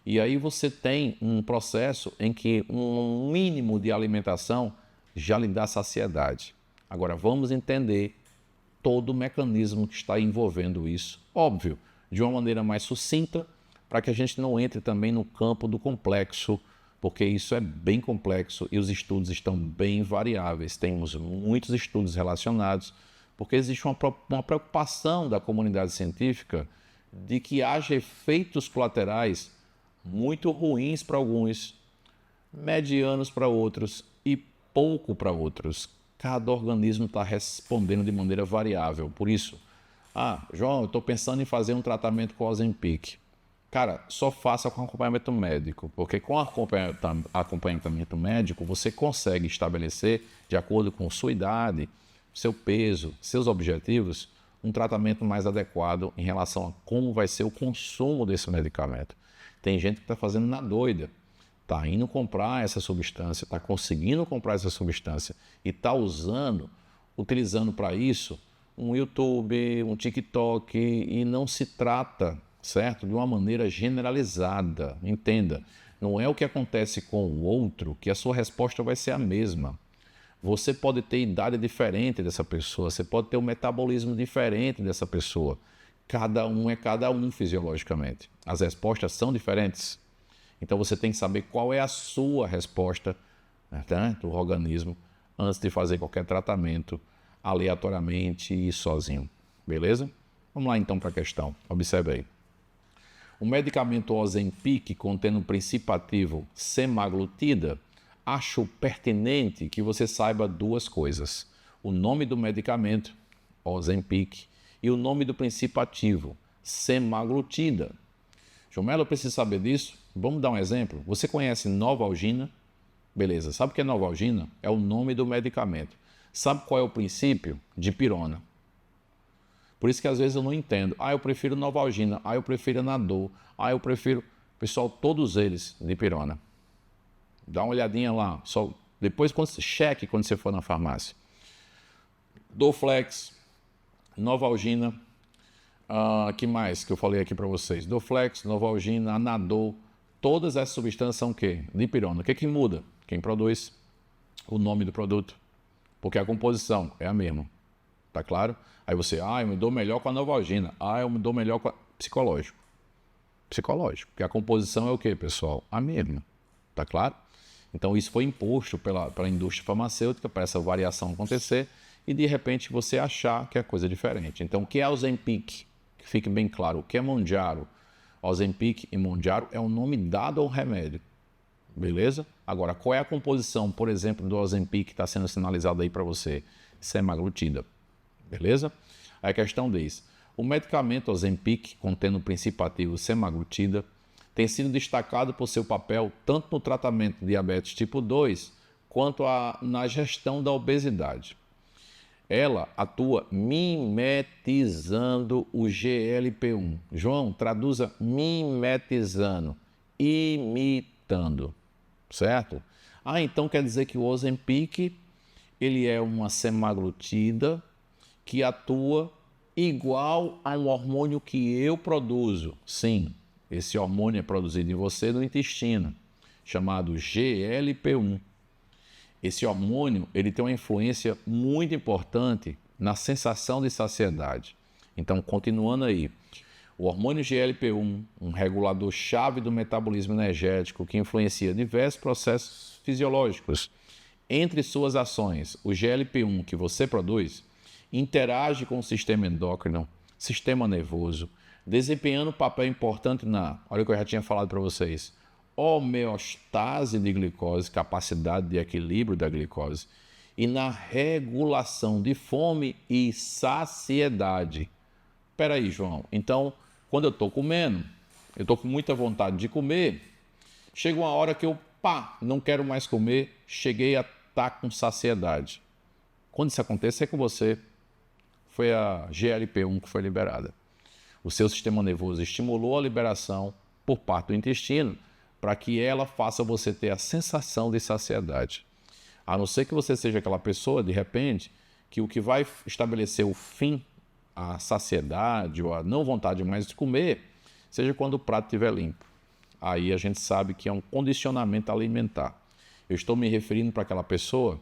E aí você tem um processo em que um mínimo de alimentação já lhe dá saciedade. Agora vamos entender todo o mecanismo que está envolvendo isso. Óbvio, de uma maneira mais sucinta, para que a gente não entre também no campo do complexo, porque isso é bem complexo e os estudos estão bem variáveis. Temos muitos estudos relacionados, porque existe uma preocupação da comunidade científica de que haja efeitos colaterais muito ruins para alguns, medianos para outros e pouco para outros. Cada organismo está respondendo de maneira variável. Por isso, João, eu estou pensando em fazer um tratamento com Ozempic. Cara, só faça com acompanhamento médico, porque com acompanhamento médico você consegue estabelecer, de acordo com sua idade, seu peso, seus objetivos, um tratamento mais adequado em relação a como vai ser o consumo desse medicamento. Tem gente que está fazendo na doida, está indo comprar essa substância, está conseguindo comprar essa substância e está utilizando para isso um YouTube, um TikTok e não se trata, certo? De uma maneira generalizada. Entenda, não é o que acontece com o outro que a sua resposta vai ser a mesma. Você pode ter idade diferente dessa pessoa, você pode ter um metabolismo diferente dessa pessoa. Cada um é cada um fisiologicamente. As respostas são diferentes. Então você tem que saber qual é a sua resposta, né, do organismo antes de fazer qualquer tratamento aleatoriamente e sozinho. Beleza? Vamos lá então para a questão. Observe aí. O medicamento Ozempic, contendo o princípio ativo semaglutida, acho pertinente que você saiba duas coisas. O nome do medicamento, Ozempic, e o nome do princípio ativo, semaglutida. João Melo, eu preciso saber disso? Vamos dar um exemplo? Você conhece Novalgina? Beleza, sabe o que é Novalgina? É o nome do medicamento. Sabe qual é o princípio? Dipirona. Por isso que às vezes eu não entendo. Eu prefiro Novalgina, eu prefiro Anador, eu prefiro... Pessoal, todos eles dipirona. Dá uma olhadinha lá. Só depois, cheque quando você for na farmácia. Dorflex, Novalgina, que mais que eu falei aqui para vocês? Dorflex, Novalgina, Anador, todas essas substâncias são o quê? Dipirona. O que muda? Quem produz? O nome do produto. Porque a composição é a mesma. Tá claro? Aí você, eu me dou melhor com a Novalgina. Eu me dou melhor com a... Psicológico. Porque a composição é o quê, pessoal? A mesma. Tá claro? Então isso foi imposto pela indústria farmacêutica para essa variação acontecer e de repente você achar que é coisa diferente. Então o que é Ozempic? Que fique bem claro. O que é Mounjaro? Ozempic e Mounjaro é o nome dado ao remédio. Beleza? Agora, qual é a composição, por exemplo, do Ozempic que está sendo sinalizado aí para você? Semaglutida. Beleza? Aí a questão diz, o medicamento Ozempic, contendo o princípio ativo semaglutida, tem sido destacado por seu papel tanto no tratamento de diabetes tipo 2, quanto na gestão da obesidade. Ela atua mimetizando o GLP-1. João, traduza mimetizando, imitando, certo? Então quer dizer que o Ozempic, ele é uma semaglutida que atua igual ao hormônio que eu produzo. Sim, esse hormônio é produzido em você no intestino, chamado GLP-1. Esse hormônio, ele tem uma influência muito importante na sensação de saciedade. Então, continuando aí, o hormônio GLP-1, um regulador-chave do metabolismo energético que influencia diversos processos fisiológicos. Entre suas ações, o GLP-1 que você produz interage com o sistema endócrino, sistema nervoso, desempenhando um papel importante olha o que eu já tinha falado para vocês, homeostase de glicose, capacidade de equilíbrio da glicose, e na regulação de fome e saciedade. Espera aí, João. Então, quando eu estou comendo, eu estou com muita vontade de comer, chega uma hora que eu, não quero mais comer, cheguei a estar com saciedade. Quando isso acontecer com você, foi a GLP-1 que foi liberada. O seu sistema nervoso estimulou a liberação por parte do intestino para que ela faça você ter a sensação de saciedade. A não ser que você seja aquela pessoa, de repente, que o que vai estabelecer o fim, a saciedade ou a não vontade mais de comer, seja quando o prato estiver limpo. Aí a gente sabe que é um condicionamento alimentar. Eu estou me referindo para aquela pessoa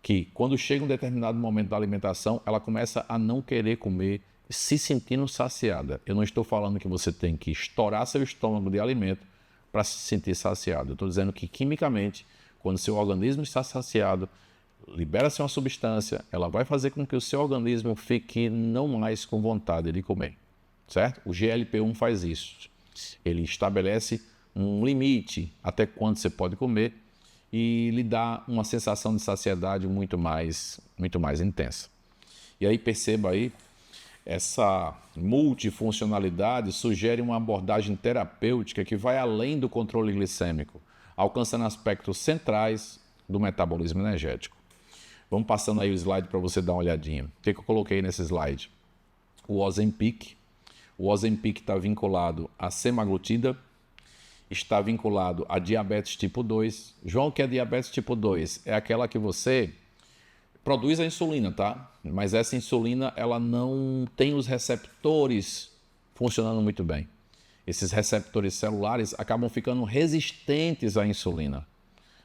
que, quando chega um determinado momento da alimentação, ela começa a não querer comer, se sentindo saciada. Eu não estou falando que você tem que estourar seu estômago de alimento para se sentir saciado. Eu estou dizendo que, quimicamente, quando seu organismo está saciado, libera-se uma substância, ela vai fazer com que o seu organismo fique não mais com vontade de comer, certo? O GLP-1 faz isso. Ele estabelece um limite até quando você pode comer e lhe dá uma sensação de saciedade muito mais intensa. E aí perceba aí, essa multifuncionalidade sugere uma abordagem terapêutica que vai além do controle glicêmico, alcançando aspectos centrais do metabolismo energético. Vamos passando aí o slide para você dar uma olhadinha. O que eu coloquei nesse slide? O Ozempic. O Ozempic está vinculado à semaglutida, está vinculado a diabetes tipo 2. João, o que é diabetes tipo 2? É aquela que você produz a insulina, tá? Mas essa insulina, ela não tem os receptores funcionando muito bem. Esses receptores celulares acabam ficando resistentes à insulina.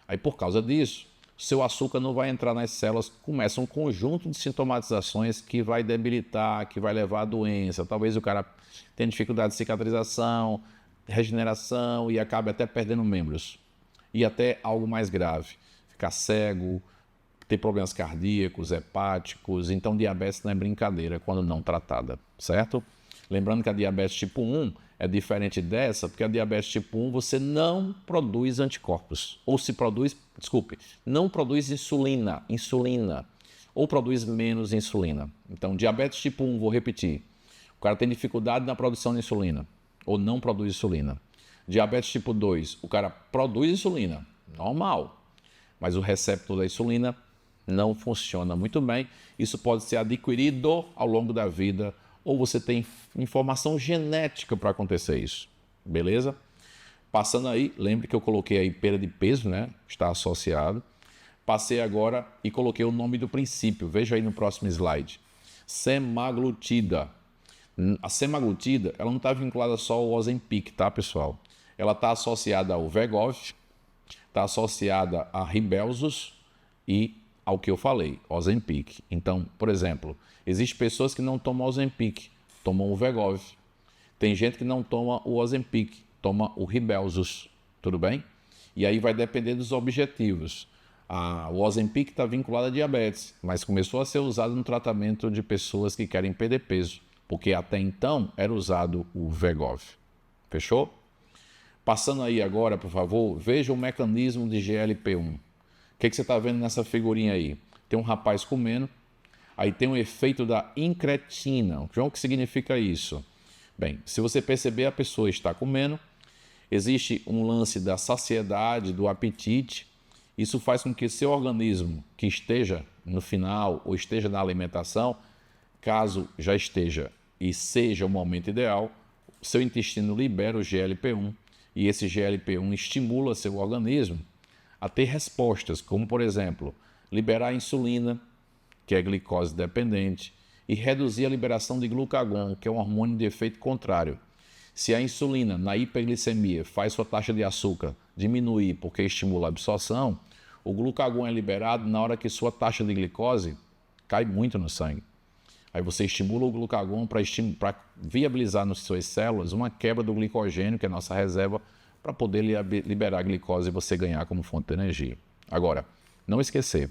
Aí, por causa disso, seu açúcar não vai entrar nas células, começa um conjunto de sintomatizações que vai debilitar, que vai levar à doença. Talvez o cara tenha dificuldade de cicatrização, regeneração e acabe até perdendo membros. E até algo mais grave, ficar cego, ter problemas cardíacos, hepáticos. Então, diabetes não é brincadeira quando não tratada, certo? Lembrando que a diabetes tipo 1 é diferente dessa, porque a diabetes tipo 1 você não produz anticorpos. Ou se produz, não produz insulina, ou produz menos insulina. Então, diabetes tipo 1, vou repetir, o cara tem dificuldade na produção de insulina, ou não produz insulina. Diabetes tipo 2, o cara produz insulina, normal, mas o receptor da insulina não funciona muito bem. Isso pode ser adquirido ao longo da vida ou você tem informação genética para acontecer isso. Beleza? Passando aí, lembre que eu coloquei aí perda de peso, né? Está associado. Passei agora e coloquei o nome do princípio. Veja aí no próximo slide. Semaglutida. A semaglutida, ela não está vinculada só ao Ozempic, tá, pessoal? Ela está associada ao Wegovy, está associada a Rybelsus e ao que eu falei, Ozempic. Então, por exemplo, existem pessoas que não tomam Ozempic, tomam o Wegovy. Tem gente que não toma o Ozempic, toma o Rybelsus, tudo bem? E aí vai depender dos objetivos. O Ozempic está vinculado a diabetes, mas começou a ser usado no tratamento de pessoas que querem perder peso, porque até então era usado o Wegovy. Fechou? Passando aí agora, por favor, veja o mecanismo de GLP-1. O que você está vendo nessa figurinha aí? Tem um rapaz comendo, aí tem um efeito da incretina. João, o que significa isso? Bem, se você perceber, a pessoa está comendo, existe um lance da saciedade, do apetite. Isso faz com que seu organismo, que esteja no final ou esteja na alimentação, caso já esteja e seja o momento ideal, seu intestino libera o GLP-1 e esse GLP-1 estimula seu organismo a ter respostas, como, por exemplo, liberar a insulina, que é glicose dependente, e reduzir a liberação de glucagon, que é um hormônio de efeito contrário. Se a insulina, na hiperglicemia, faz sua taxa de açúcar diminuir porque estimula a absorção, o glucagon é liberado na hora que sua taxa de glicose cai muito no sangue. Aí você estimula o glucagon para viabilizar nas suas células uma quebra do glicogênio, que é a nossa reserva, para poder liberar a glicose e você ganhar como fonte de energia. Agora, não esquecer,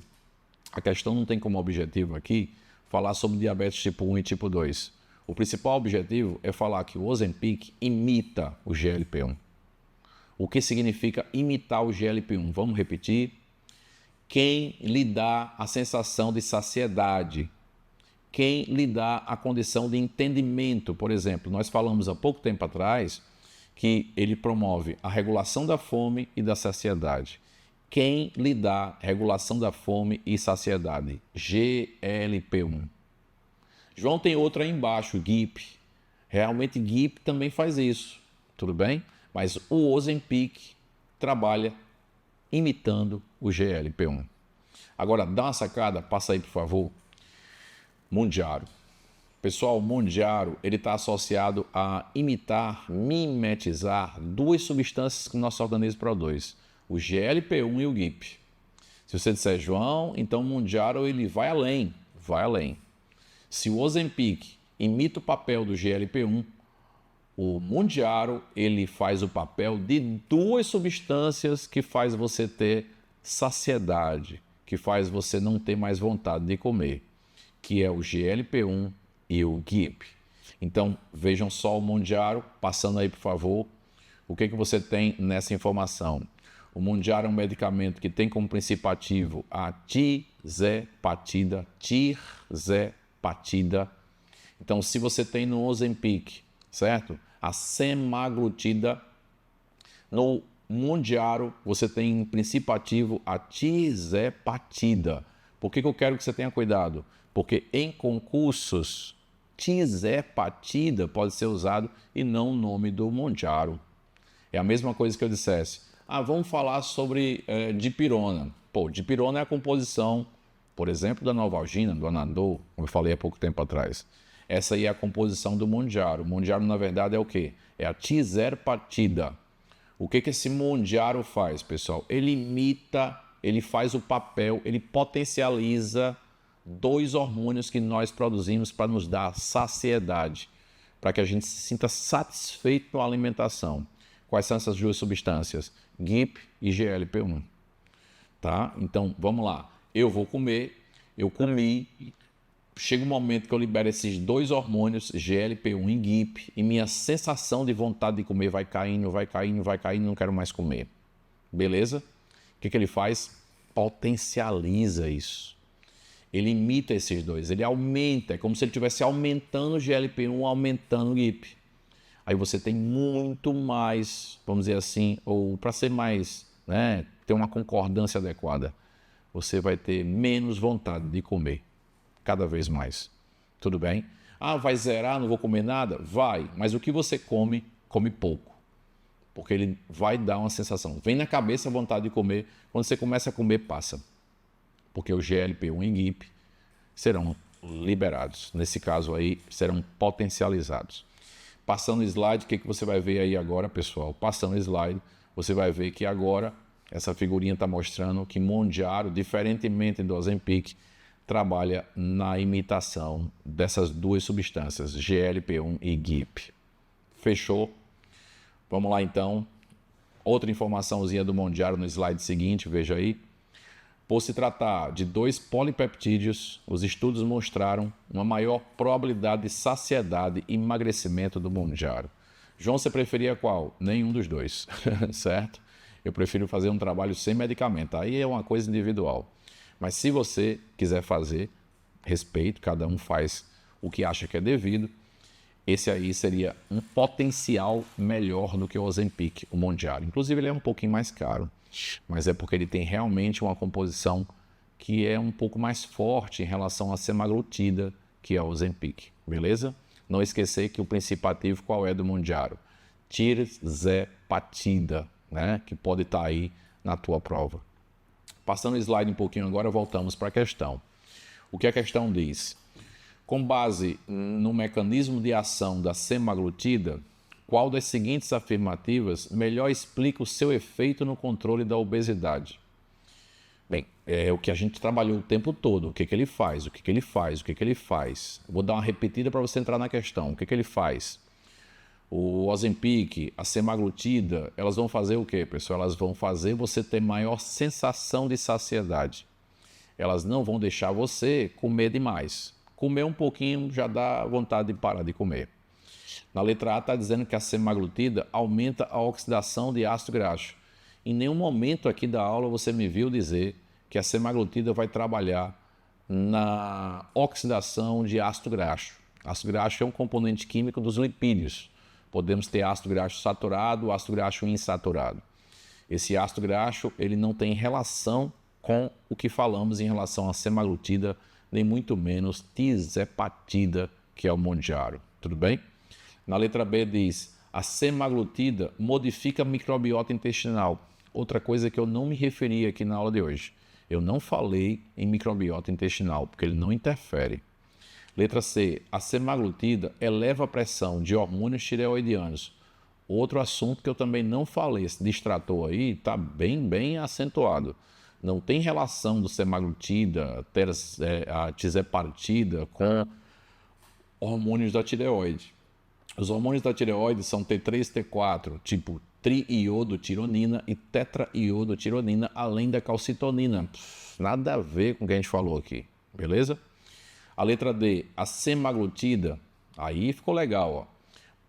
a questão não tem como objetivo aqui falar sobre diabetes tipo 1 e tipo 2. O principal objetivo é falar que o Ozempic imita o GLP-1. O que significa imitar o GLP-1? Vamos repetir. Quem lhe dá a sensação de saciedade, quem lhe dá a condição de entendimento. Por exemplo, nós falamos há pouco tempo atrás que ele promove a regulação da fome e da saciedade. Quem lhe dá regulação da fome e saciedade? GLP-1. João tem outra aí embaixo, GIP. Realmente GIP também faz isso, tudo bem? Mas o Ozempic trabalha imitando o GLP-1. Agora, dá uma sacada, passa aí por favor. Mounjaro. Pessoal, o Mounjaro ele está associado a imitar, mimetizar duas substâncias que o nosso organismo produz, o GLP-1 e o GIP. Se você disser, João, então o Mounjaro ele vai além, vai além. Se o Ozempic imita o papel do GLP-1, o Mounjaro ele faz o papel de duas substâncias que faz você ter saciedade, que faz você não ter mais vontade de comer, que é o GLP-1 e o GIP. Então, vejam só o Mounjaro, passando aí, por favor, o que você tem nessa informação. O Mounjaro é um medicamento que tem como princípio ativo a tirzepatida, Então, se você tem no Ozempic, certo? A semaglutida, no Mounjaro você tem em princípio ativo a tirzepatida. Por que eu quero que você tenha cuidado? Porque em concursos, tirzepatida pode ser usado e não o nome do Mounjaro. É a mesma coisa que eu dissesse, vamos falar sobre dipirona. Pô, dipirona é a composição, por exemplo, da Novalgina, do Anadol, como eu falei há pouco tempo atrás. Essa aí é a composição do Mounjaro. O Mounjaro, na verdade, é o quê? É a tirzepatida. O que esse Mounjaro faz, pessoal? Ele imita, ele faz o papel, ele potencializa dois hormônios que nós produzimos para nos dar saciedade, para que a gente se sinta satisfeito com a alimentação. Quais são essas duas substâncias? GIP e GLP-1. Tá? Então, vamos lá. Eu vou comer, eu comi, chega um momento que eu libero esses dois hormônios, GLP-1 e GIP, e minha sensação de vontade de comer vai caindo, não quero mais comer. Beleza? O que ele faz? Potencializa isso. Ele imita esses dois, ele aumenta, é como se ele estivesse aumentando o GLP-1, aumentando o GIP. Aí você tem muito mais, vamos dizer assim, ou para ser mais, ter uma concordância adequada, você vai ter menos vontade de comer, cada vez mais. Tudo bem? Ah, vai zerar, não vou comer nada? Vai, mas o que você come, come pouco. Porque ele vai dar uma sensação. Vem na cabeça a vontade de comer, quando você começa a comer, passa. Porque o GLP-1 e GIP serão liberados. Nesse caso aí, serão potencializados. Passando o slide, o que você vai ver aí agora, pessoal? Passando o slide, você vai ver que agora essa figurinha está mostrando que Mounjaro, diferentemente do Ozempic, trabalha na imitação dessas duas substâncias, GLP-1 e GIP. Fechou? Vamos lá então. Outra informaçãozinha do Mounjaro no slide seguinte, veja aí. Por se tratar de 2 polipeptídeos, os estudos mostraram uma maior probabilidade de saciedade e emagrecimento do Mounjaro. João, você preferia qual? Nenhum dos dois, certo? Eu prefiro fazer um trabalho sem medicamento. Aí é uma coisa individual. Mas se você quiser fazer, respeito, cada um faz o que acha que é devido. Esse aí seria um potencial melhor do que o Ozempic, o Mounjaro. Inclusive ele é um pouquinho mais caro, mas é porque ele tem realmente uma composição que é um pouco mais forte em relação à semaglutida, que é o Ozempic, beleza? Não esquecer que o princípio ativo qual é do Mounjaro? Tirzepatida, né? Que pode estar aí na tua prova. Passando o slide um pouquinho agora, voltamos para a questão. O que a questão diz? Com base no mecanismo de ação da semaglutida, qual das seguintes afirmativas melhor explica o seu efeito no controle da obesidade? Bem, é o que a gente trabalhou o tempo todo. O que ele faz? O que ele faz? O que ele faz? Vou dar uma repetida para você entrar na questão. O que ele faz? O Ozempic, a semaglutida, elas vão fazer o quê, pessoal? Elas vão fazer você ter maior sensação de saciedade. Elas não vão deixar você comer demais. Comer um pouquinho já dá vontade de parar de comer. Na letra A está dizendo que a semaglutida aumenta a oxidação de ácido graxo. Em nenhum momento aqui da aula você me viu dizer que a semaglutida vai trabalhar na oxidação de ácido graxo. Ácido graxo é um componente químico dos lipídios. Podemos ter ácido graxo saturado, ácido graxo insaturado. Esse ácido graxo ele não tem relação com o que falamos em relação à semaglutida, nem muito menos tirzepatida, que é o Mounjaro. Tudo bem? Na letra B diz, a semaglutida modifica a microbiota intestinal. Outra coisa que eu não me referi aqui na aula de hoje. Eu não falei em microbiota intestinal, porque ele não interfere. Letra C, a semaglutida eleva a pressão de hormônios tireoidianos. Outro assunto que eu também não falei, esse distrator aí está bem acentuado. Não tem relação do semaglutida, a tirzepatida com hormônios da tireoide. Os hormônios da tireoide são T3 e T4, tipo triiodotironina e tetraiodotironina, além da calcitonina. Nada a ver com o que a gente falou aqui, beleza? A letra D, a semaglutida, aí ficou legal, ó.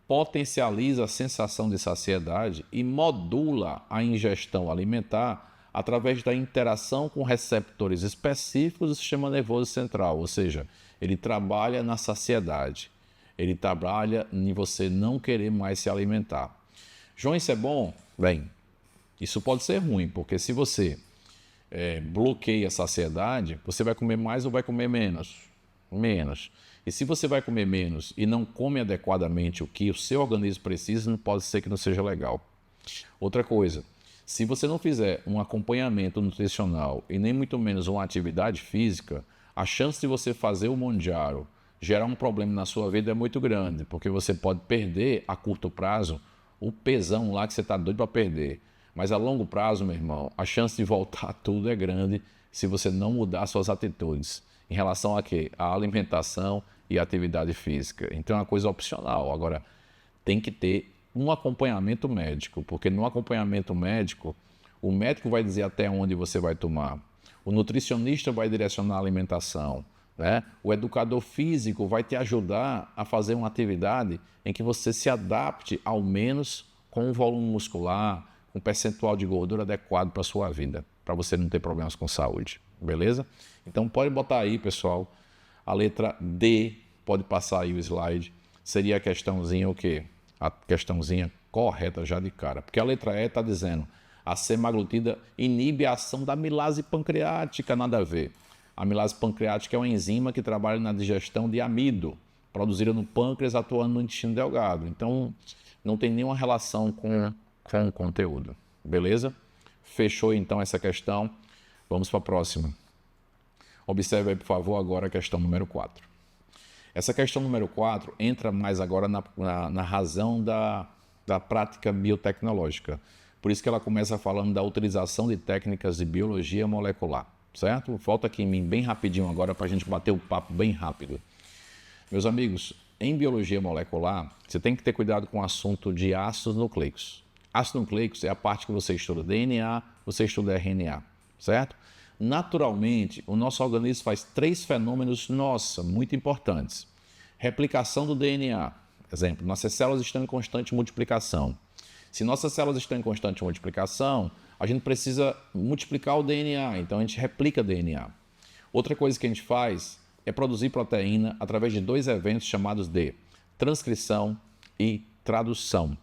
Potencializa a sensação de saciedade e modula a ingestão alimentar através da interação com receptores específicos do sistema nervoso central, ou seja, ele trabalha na saciedade, ele trabalha em você não querer mais se alimentar. João, isso é bom? Bem, isso pode ser ruim, porque se você bloqueia a saciedade, você vai comer mais ou vai comer menos? Menos. E se você vai comer menos e não come adequadamente o que o seu organismo precisa, não pode ser que não seja legal. Outra coisa, se você não fizer um acompanhamento nutricional e nem muito menos uma atividade física, a chance de você fazer o Mounjaro gerar um problema na sua vida é muito grande, porque você pode perder a curto prazo o pesão lá que você está doido para perder. Mas a longo prazo, meu irmão, a chance de voltar tudo é grande se você não mudar suas atitudes. Em relação a quê? A alimentação e a atividade física. Então é uma coisa opcional. Agora, tem que ter um acompanhamento médico, porque no acompanhamento médico, o médico vai dizer até onde você vai tomar. O nutricionista vai direcionar a alimentação, né? O educador físico vai te ajudar a fazer uma atividade em que você se adapte ao menos com um volume muscular, um percentual de gordura adequado para a sua vida, para você não ter problemas com saúde, beleza? Então pode botar aí, pessoal, a letra D, pode passar aí o slide, seria a questãozinha o quê? A questãozinha correta já de cara, porque a letra E está dizendo a semaglutida inibe a ação da amilase pancreática, nada a ver. A amilase pancreática é uma enzima que trabalha na digestão de amido. produzida no pâncreas atuando no intestino delgado. Então, não tem nenhuma relação com o conteúdo. Beleza? Fechou então essa questão. Vamos para a próxima. Observe aí, por favor, agora a questão número 4. Essa questão número 4 entra mais agora na razão da prática biotecnológica. Por isso que ela começa falando da utilização de técnicas de biologia molecular, certo? Volta aqui em mim bem rapidinho agora para a gente bater o papo bem rápido. Meus amigos, em biologia molecular, você tem que ter cuidado com o assunto de ácidos nucleicos. Ácidos nucleicos é a parte que você estuda DNA, você estuda RNA, certo? Naturalmente, o nosso organismo faz 3 fenômenos, muito importantes. Replicação do DNA. Exemplo, nossas células estão em constante multiplicação. Se nossas células estão em constante multiplicação, a gente precisa multiplicar o DNA, então a gente replica DNA. Outra coisa que a gente faz é produzir proteína através de 2 eventos chamados de transcrição e tradução.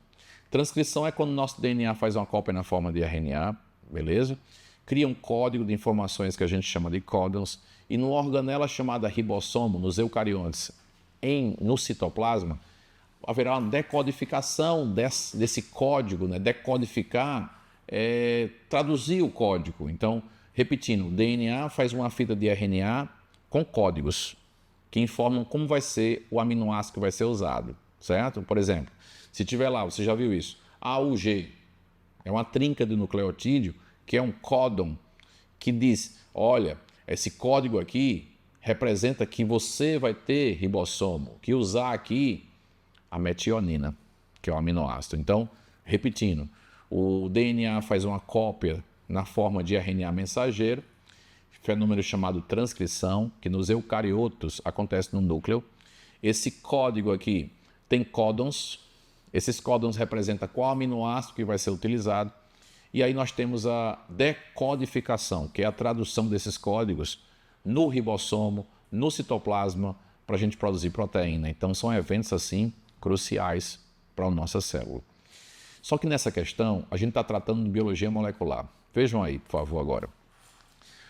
Transcrição é quando o nosso DNA faz uma cópia na forma de RNA, beleza? Cria um código de informações que a gente chama de códons, e numa organela chamada ribossomo, nos eucariontes, no citoplasma, haverá uma decodificação desse código, né? Decodificar é traduzir o código. Então, repetindo, o DNA faz uma fita de RNA com códigos que informam como vai ser o aminoácido que vai ser usado, certo? Por exemplo, se tiver lá, você já viu isso, AUG, é uma trinca de nucleotídeo, que é um códon que diz, olha, esse código aqui representa que você vai ter ribossomo, que usar aqui a metionina, que é o aminoácido. Então, repetindo, o DNA faz uma cópia na forma de RNA mensageiro, fenômeno chamado transcrição, que nos eucariotos acontece no núcleo. Esse código aqui tem códons, esses códons representam qual aminoácido que vai ser utilizado, e aí nós temos a decodificação, que é a tradução desses códigos no ribossomo, no citoplasma, para a gente produzir proteína. Então são eventos assim cruciais para a nossa célula. Só que nessa questão, a gente está tratando de biologia molecular. Vejam aí, por favor, agora.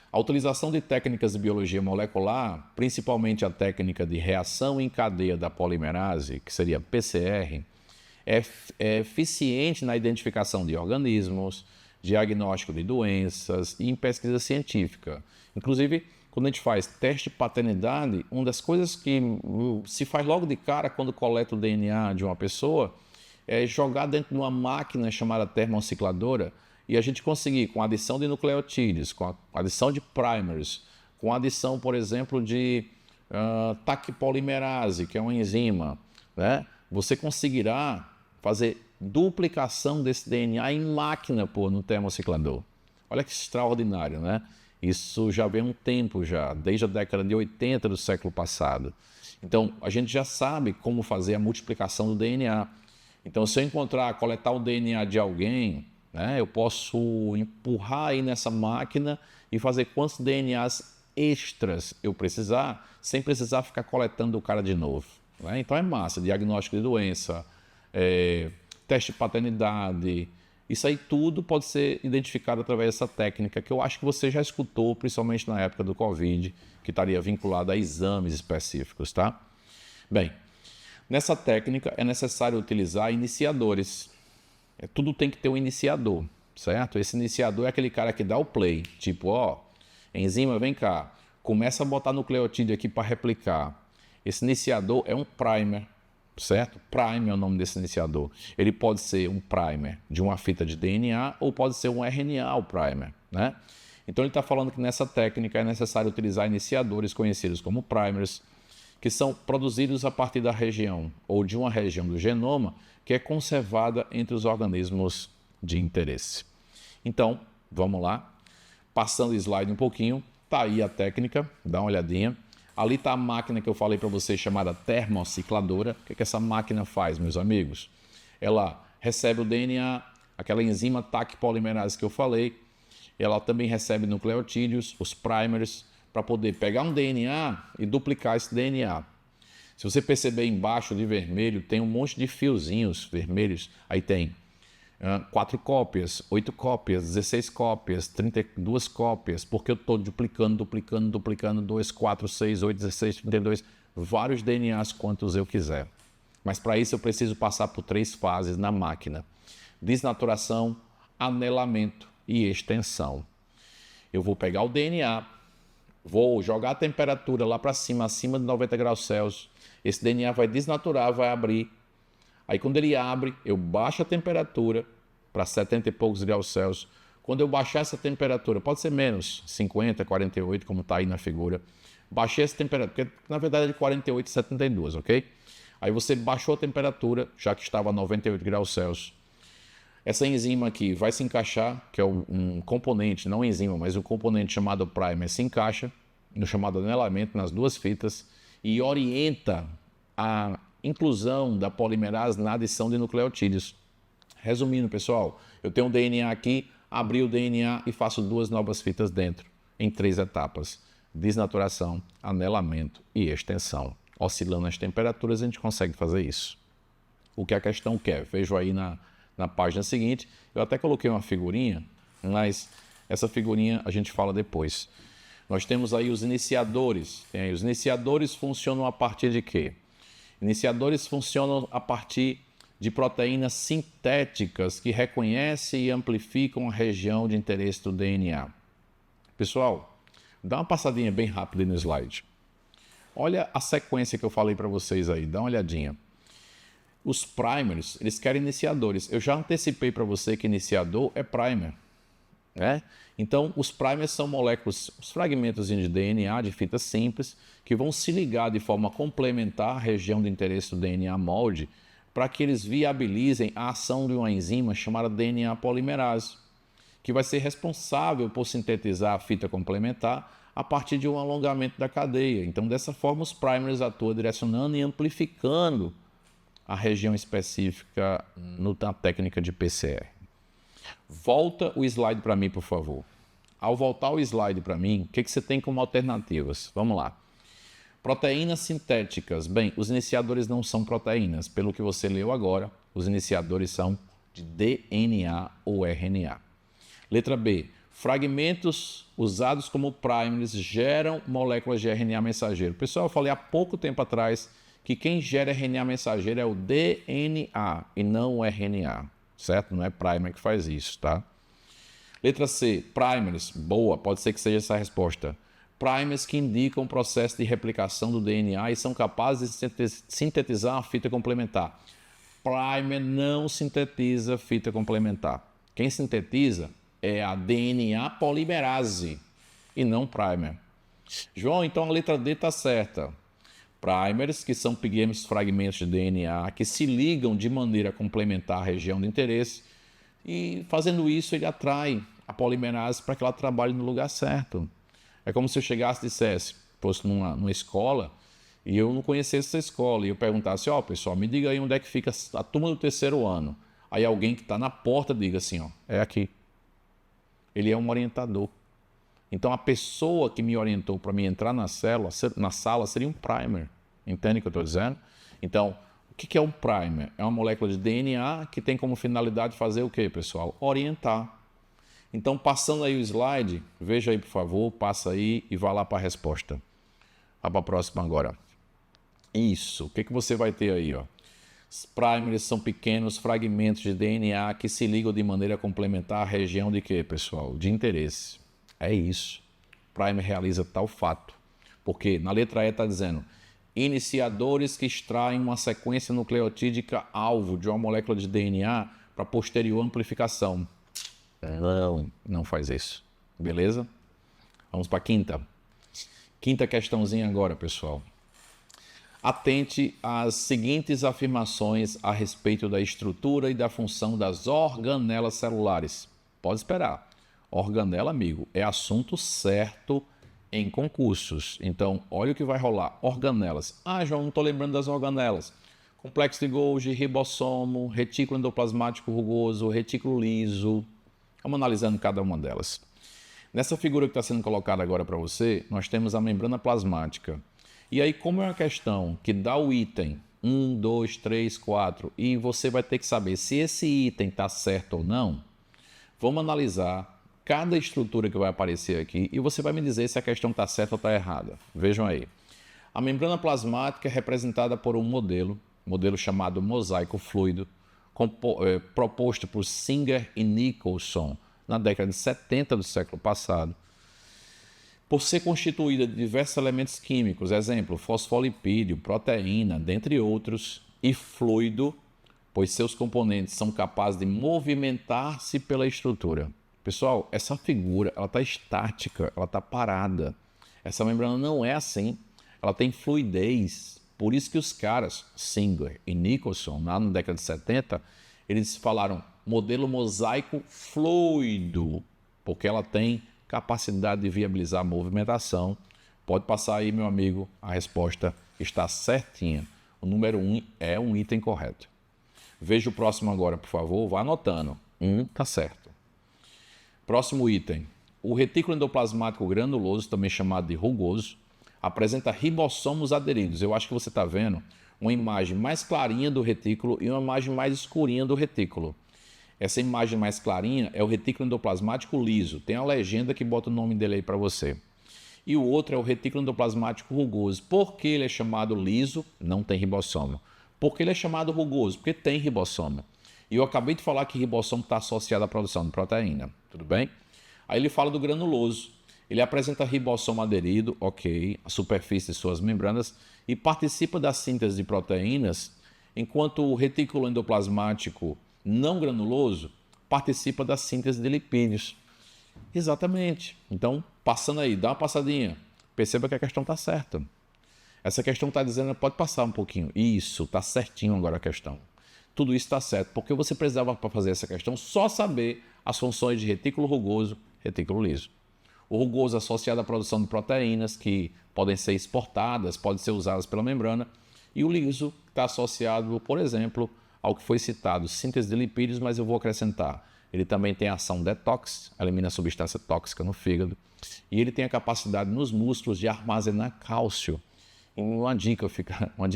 A utilização de técnicas de biologia molecular, principalmente a técnica de reação em cadeia da polimerase, que seria PCR, é eficiente na identificação de organismos, diagnóstico de doenças e em pesquisa científica. Inclusive, quando a gente faz teste de paternidade, uma das coisas que se faz logo de cara quando coleta o DNA de uma pessoa é jogar dentro de uma máquina chamada termocicladora e a gente conseguir, com a adição de nucleotídeos, com a adição de primers, com a adição, por exemplo, de taquipolimerase, que é uma enzima, né? Você conseguirá fazer duplicação desse DNA em máquina, no termociclador. Olha que extraordinário, né? Isso já vem há um tempo já, desde a década de 80 do século passado. Então, a gente já sabe como fazer a multiplicação do DNA. Então, se eu coletar o DNA de alguém, né, eu posso empurrar aí nessa máquina e fazer quantos DNAs extras eu precisar, sem precisar ficar coletando o cara de novo. Né? Então é massa, diagnóstico de doença, teste de paternidade, isso aí tudo pode ser identificado através dessa técnica que eu acho que você já escutou, principalmente na época do Covid, que estaria vinculado a exames específicos, tá? Bem, nessa técnica é necessário utilizar iniciadores. Tudo tem que ter um iniciador, certo? Esse iniciador é aquele cara que dá o play, tipo, ó, enzima, vem cá, começa a botar nucleotídeo aqui para replicar. Esse iniciador é um primer, certo? Primer é o nome desse iniciador. Ele pode ser um primer de uma fita de DNA ou pode ser um RNA, o primer, né? Então ele está falando que nessa técnica é necessário utilizar iniciadores conhecidos como primers, que são produzidos a partir da região ou de uma região do genoma que é conservada entre os organismos de interesse. Então, vamos lá. Passando o slide um pouquinho, está aí a técnica, dá uma olhadinha. Ali está a máquina que eu falei para vocês, chamada termocicladora. O que essa máquina faz, meus amigos? Ela recebe o DNA, aquela enzima taquipolimerase que eu falei, ela também recebe nucleotídeos, os primers, para poder pegar um DNA e duplicar esse DNA. Se você perceber embaixo de vermelho, tem um monte de fiozinhos vermelhos. Aí tem 4 cópias, 8 cópias, 16 cópias, 32 cópias, porque eu estou duplicando, 2, 4, 6, 8, 16, 32, vários DNAs quantos eu quiser. Mas para isso eu preciso passar por 3 fases na máquina: desnaturação, anelamento e extensão. Eu vou pegar o DNA, vou jogar a temperatura lá para cima, acima de 90 graus Celsius. Esse DNA vai desnaturar, vai abrir. Aí quando ele abre, eu baixo a temperatura para 70 e poucos graus Celsius. Quando eu baixar essa temperatura, pode ser menos, 50, 48, como está aí na figura. Baixei essa temperatura, porque na verdade é de 48 e 72, ok? Aí você baixou a temperatura, já que estava a 98 graus Celsius. Essa enzima aqui vai se encaixar, que é um componente, não enzima, mas um componente chamado primer, se encaixa no chamado anelamento nas 2 fitas e orienta a inclusão da polimerase na adição de nucleotídeos. Resumindo, pessoal, eu tenho um DNA aqui, abri o DNA e faço 2 novas fitas dentro, em 3 etapas: desnaturação, anelamento e extensão. Oscilando as temperaturas, a gente consegue fazer isso. O que a questão quer? Vejo aí na página seguinte. Eu até coloquei uma figurinha, mas essa figurinha a gente fala depois. Nós temos aí os iniciadores. Os iniciadores funcionam a partir de quê? Iniciadores funcionam a partir de proteínas sintéticas que reconhecem e amplificam a região de interesse do DNA. Pessoal, dá uma passadinha bem rápida no slide. Olha a sequência que eu falei para vocês aí, dá uma olhadinha. Os primers, eles querem iniciadores. Eu já antecipei para você que iniciador é primer, né? Então, os primers são moléculas, os fragmentos de DNA de fita simples, que vão se ligar de forma complementar à região de interesse do DNA molde, para que eles viabilizem a ação de uma enzima chamada DNA polimerase, que vai ser responsável por sintetizar a fita complementar a partir de um alongamento da cadeia. Então, dessa forma, os primers atuam direcionando e amplificando a região específica na técnica de PCR. Volta o slide para mim, por favor. Ao voltar o slide para mim, o que você tem como alternativas? Vamos lá. Proteínas sintéticas. Bem, os iniciadores não são proteínas. Pelo que você leu agora, os iniciadores são de DNA ou RNA. Letra B. Fragmentos usados como primers geram moléculas de RNA mensageiro. Pessoal, eu falei há pouco tempo atrás que quem gera RNA mensageiro é o DNA e não o RNA, certo? Não é primer que faz isso, tá? Letra C. Primers. Boa, pode ser que seja essa a resposta. Primers que indicam o processo de replicação do DNA e são capazes de sintetizar a fita complementar. Primer não sintetiza fita complementar. Quem sintetiza é a DNA polimerase e não primer. João, então a letra D está certa. Primers, que são pequenos fragmentos de DNA que se ligam de maneira complementar à região de interesse, e fazendo isso ele atrai a polimerase para que ela trabalhe no lugar certo. É como se eu chegasse e dissesse, fosse numa escola, e eu não conhecesse essa escola, e eu perguntasse: ó, pessoal, me diga aí onde é que fica a turma do 3º ano. Aí alguém que está na porta diga assim: ó, é aqui. Ele é um orientador. Então a pessoa que me orientou para me entrar na sala seria um primer. Entende o que eu estou dizendo? Então, o que é um primer? É uma molécula de DNA que tem como finalidade fazer o quê, pessoal? Orientar. Então, passando aí o slide, veja aí, por favor, passa aí e vá lá para a resposta. Vá para a próxima agora. Isso. O que você vai ter aí, ó? Os primers são pequenos fragmentos de DNA que se ligam de maneira complementar à região de quê, pessoal? De interesse. É isso. Primer realiza tal fato. Porque na letra E está dizendo: iniciadores que extraem uma sequência nucleotídica alvo de uma molécula de DNA para posterior amplificação. Não faz isso. Beleza? Vamos para a quinta. Quinta questãozinha agora, pessoal. Atente às seguintes afirmações a respeito da estrutura e da função das organelas celulares. Pode esperar. Organela, amigo, é assunto certo em concursos. Então, olha o que vai rolar. Organelas. Ah, João, não estou lembrando das organelas. Complexo de Golgi, ribossomo, retículo endoplasmático rugoso, retículo liso. Vamos analisando cada uma delas. Nessa figura que está sendo colocada agora para você, nós temos a membrana plasmática. E aí, como é uma questão que dá o item 1, 2, 3, 4. E você vai ter que saber se esse item está certo ou não. Vamos analisar cada estrutura que vai aparecer aqui e você vai me dizer se a questão está certa ou está errada. Vejam aí. A membrana plasmática é representada por um modelo chamado mosaico fluido, proposto por Singer e Nicholson na década de 70 do século passado, por ser constituída de diversos elementos químicos, exemplo, fosfolipídio, proteína, dentre outros, e fluido, pois seus componentes são capazes de movimentar-se pela estrutura. Pessoal, essa figura ela está estática, ela está parada. Essa membrana não é assim, ela tem fluidez. Por isso que os caras, Singer e Nicholson, lá na década de 70, eles falaram modelo mosaico fluido, porque ela tem capacidade de viabilizar a movimentação. Pode passar aí, meu amigo, a resposta está certinha. O número 1 é um item correto. Veja o próximo agora, por favor, vá anotando. 1 está certo. Próximo item. O retículo endoplasmático granuloso, também chamado de rugoso, apresenta ribossomos aderidos. Eu acho que você está vendo uma imagem mais clarinha do retículo e uma imagem mais escurinha do retículo. Essa imagem mais clarinha é o retículo endoplasmático liso. Tem a legenda que bota o nome dele aí para você. E o outro é o retículo endoplasmático rugoso. Por que ele é chamado liso? Não tem ribossomo. Por que ele é chamado rugoso? Porque tem ribossomo. E eu acabei de falar que ribossomo está associado à produção de proteína. Tudo bem? Aí ele fala do granuloso. Ele apresenta ribossomo aderido, ok, a superfície de suas membranas, e participa da síntese de proteínas, enquanto o retículo endoplasmático não granuloso participa da síntese de lipídios. Exatamente. Então, passando aí, dá uma passadinha. Perceba que a questão está certa. Essa questão está dizendo, pode passar um pouquinho. Isso, está certinho agora a questão. Tudo isso está certo, porque você precisava, para fazer essa questão, só saber as funções de retículo rugoso, retículo liso. O rugoso associado à produção de proteínas que podem ser exportadas, podem ser usadas pela membrana, e o liso está associado, por exemplo, ao que foi citado, síntese de lipídios, mas eu vou acrescentar. Ele também tem ação detox, elimina a substância tóxica no fígado, e ele tem a capacidade nos músculos de armazenar cálcio. E uma dica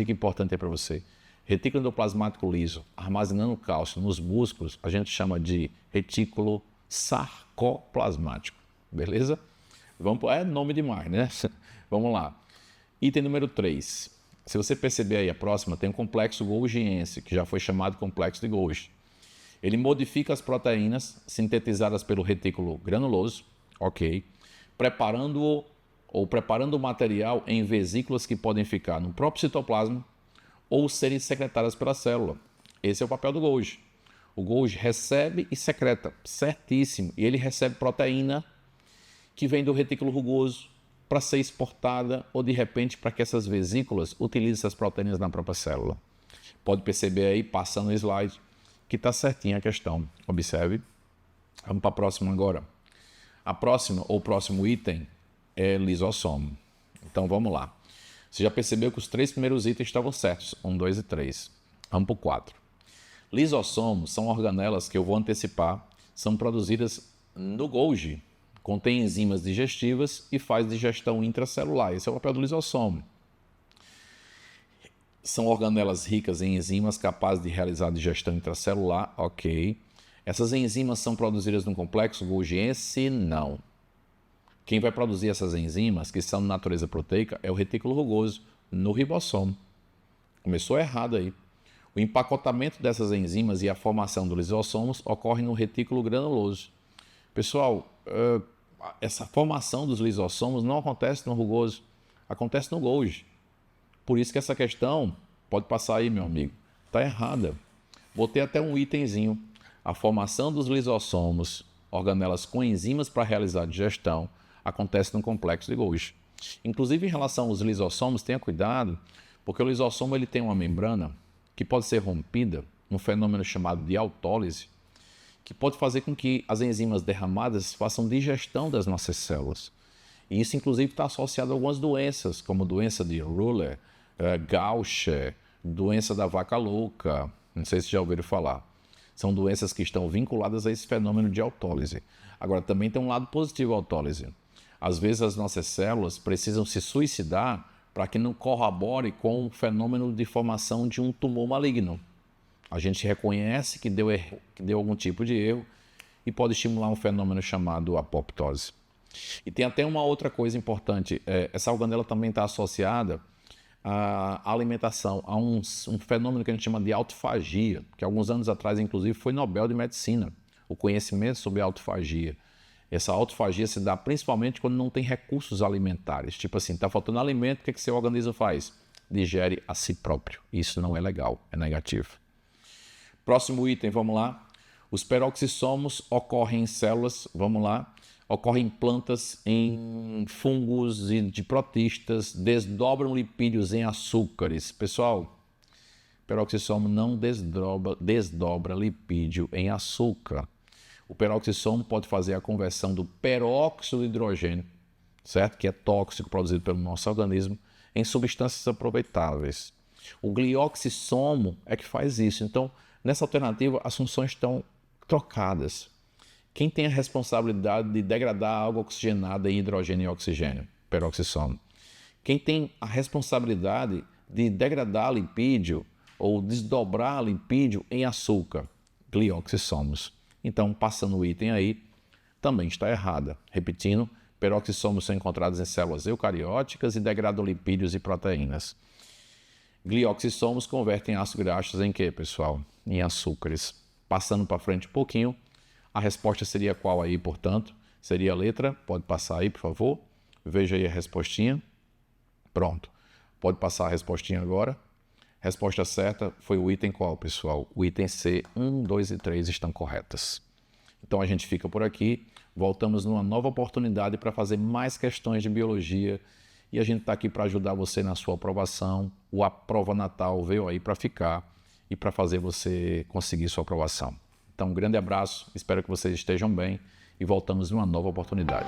importante aí para você. Retículo endoplasmático liso, armazenando cálcio nos músculos, a gente chama de retículo sarcoplasmático. Beleza? É nome demais, né? Vamos lá. Item número 3. Se você perceber aí a próxima, tem um complexo golgiense, que já foi chamado complexo de Golgi. Ele modifica as proteínas sintetizadas pelo retículo granuloso, ok, preparando o material em vesículas que podem ficar no próprio citoplasma ou serem secretadas pela célula. Esse é o papel do Golgi. O Golgi recebe e secreta, certíssimo, e ele recebe proteína que vem do retículo rugoso para ser exportada ou, de repente, para que essas vesículas utilizem essas proteínas na própria célula. Pode perceber aí, passando o slide, que está certinha a questão. Observe. Vamos para a próxima agora. A próxima, ou próximo item, é lisossomo. Então, vamos lá. Você já percebeu que os 3 primeiros itens estavam certos. 1, 2 e 3. Vamos para o 4. Lisossomos são organelas que eu vou antecipar. São produzidas no Golgi. Contém enzimas digestivas e faz digestão intracelular. Esse é o papel do lisossomo. São organelas ricas em enzimas capazes de realizar digestão intracelular, ok. Essas enzimas são produzidas no complexo golgiense? Não. Quem vai produzir essas enzimas, que são de natureza proteica, é o retículo rugoso, no ribossomo. Começou errado aí. O empacotamento dessas enzimas e a formação dos lisossomos ocorre no retículo granuloso. Pessoal, essa formação dos lisossomos não acontece no rugoso, acontece no Golgi. Por isso que essa questão, pode passar aí, meu amigo, está errada. Botei até um itemzinho. A formação dos lisossomos, organelas com enzimas para realizar a digestão, acontece no complexo de Golgi. Inclusive, em relação aos lisossomos, tenha cuidado, porque o lisossomo ele tem uma membrana que pode ser rompida, um fenômeno chamado de autólise, que pode fazer com que as enzimas derramadas façam digestão das nossas células. E isso, inclusive, está associado a algumas doenças, como doença de Ruller, Gaucher, doença da vaca louca, não sei se já ouviram falar. São doenças que estão vinculadas a esse fenômeno de autólise. Agora, também tem um lado positivo à autólise. Às vezes, as nossas células precisam se suicidar para que não corrobore com o fenômeno de formação de um tumor maligno. A gente reconhece que deu algum tipo de erro e pode estimular um fenômeno chamado apoptose. E tem até uma outra coisa importante, essa organela também está associada à alimentação, a um fenômeno que a gente chama de autofagia, que alguns anos atrás, inclusive, foi Nobel de Medicina, o conhecimento sobre autofagia. Essa autofagia se dá principalmente quando não tem recursos alimentares, tipo assim, está faltando alimento, o que seu organismo faz? Digere a si próprio. Isso não é legal, é negativo. Próximo item, vamos lá. Os peroxissomos ocorrem em células, vamos lá, ocorrem em plantas, em fungos e de protistas, desdobram lipídios em açúcares. Pessoal, peroxissomo não desdobra lipídio em açúcar. O peroxissomo pode fazer a conversão do peróxido de hidrogênio, certo? Que é tóxico, produzido pelo nosso organismo, em substâncias aproveitáveis. O glioxissomo é que faz isso. Então, nessa alternativa, as funções estão trocadas. Quem tem a responsabilidade de degradar água oxigenada em hidrogênio e oxigênio? Peroxissomo. Quem tem a responsabilidade de degradar lipídio ou desdobrar lipídio em açúcar? Glioxissomos. Então, passando o item aí, também está errada. Repetindo, peroxissomos são encontrados em células eucarióticas e degradam lipídios e proteínas. Glioxissomos convertem ácidos graxos em quê, pessoal? Em açúcares. Passando para frente um pouquinho, a resposta seria qual aí, portanto? Seria a letra, pode passar aí, por favor. Veja aí a respostinha. Pronto. Pode passar a respostinha agora. Resposta certa foi o item qual, pessoal? O item C, 1, 2 e 3 estão corretas. Então a gente fica por aqui. Voltamos numa nova oportunidade para fazer mais questões de biologia. E a gente está aqui para ajudar você na sua aprovação. O Aprova Natal veio aí para ficar e para fazer você conseguir sua aprovação. Então, um grande abraço, espero que vocês estejam bem e voltamos numa nova oportunidade.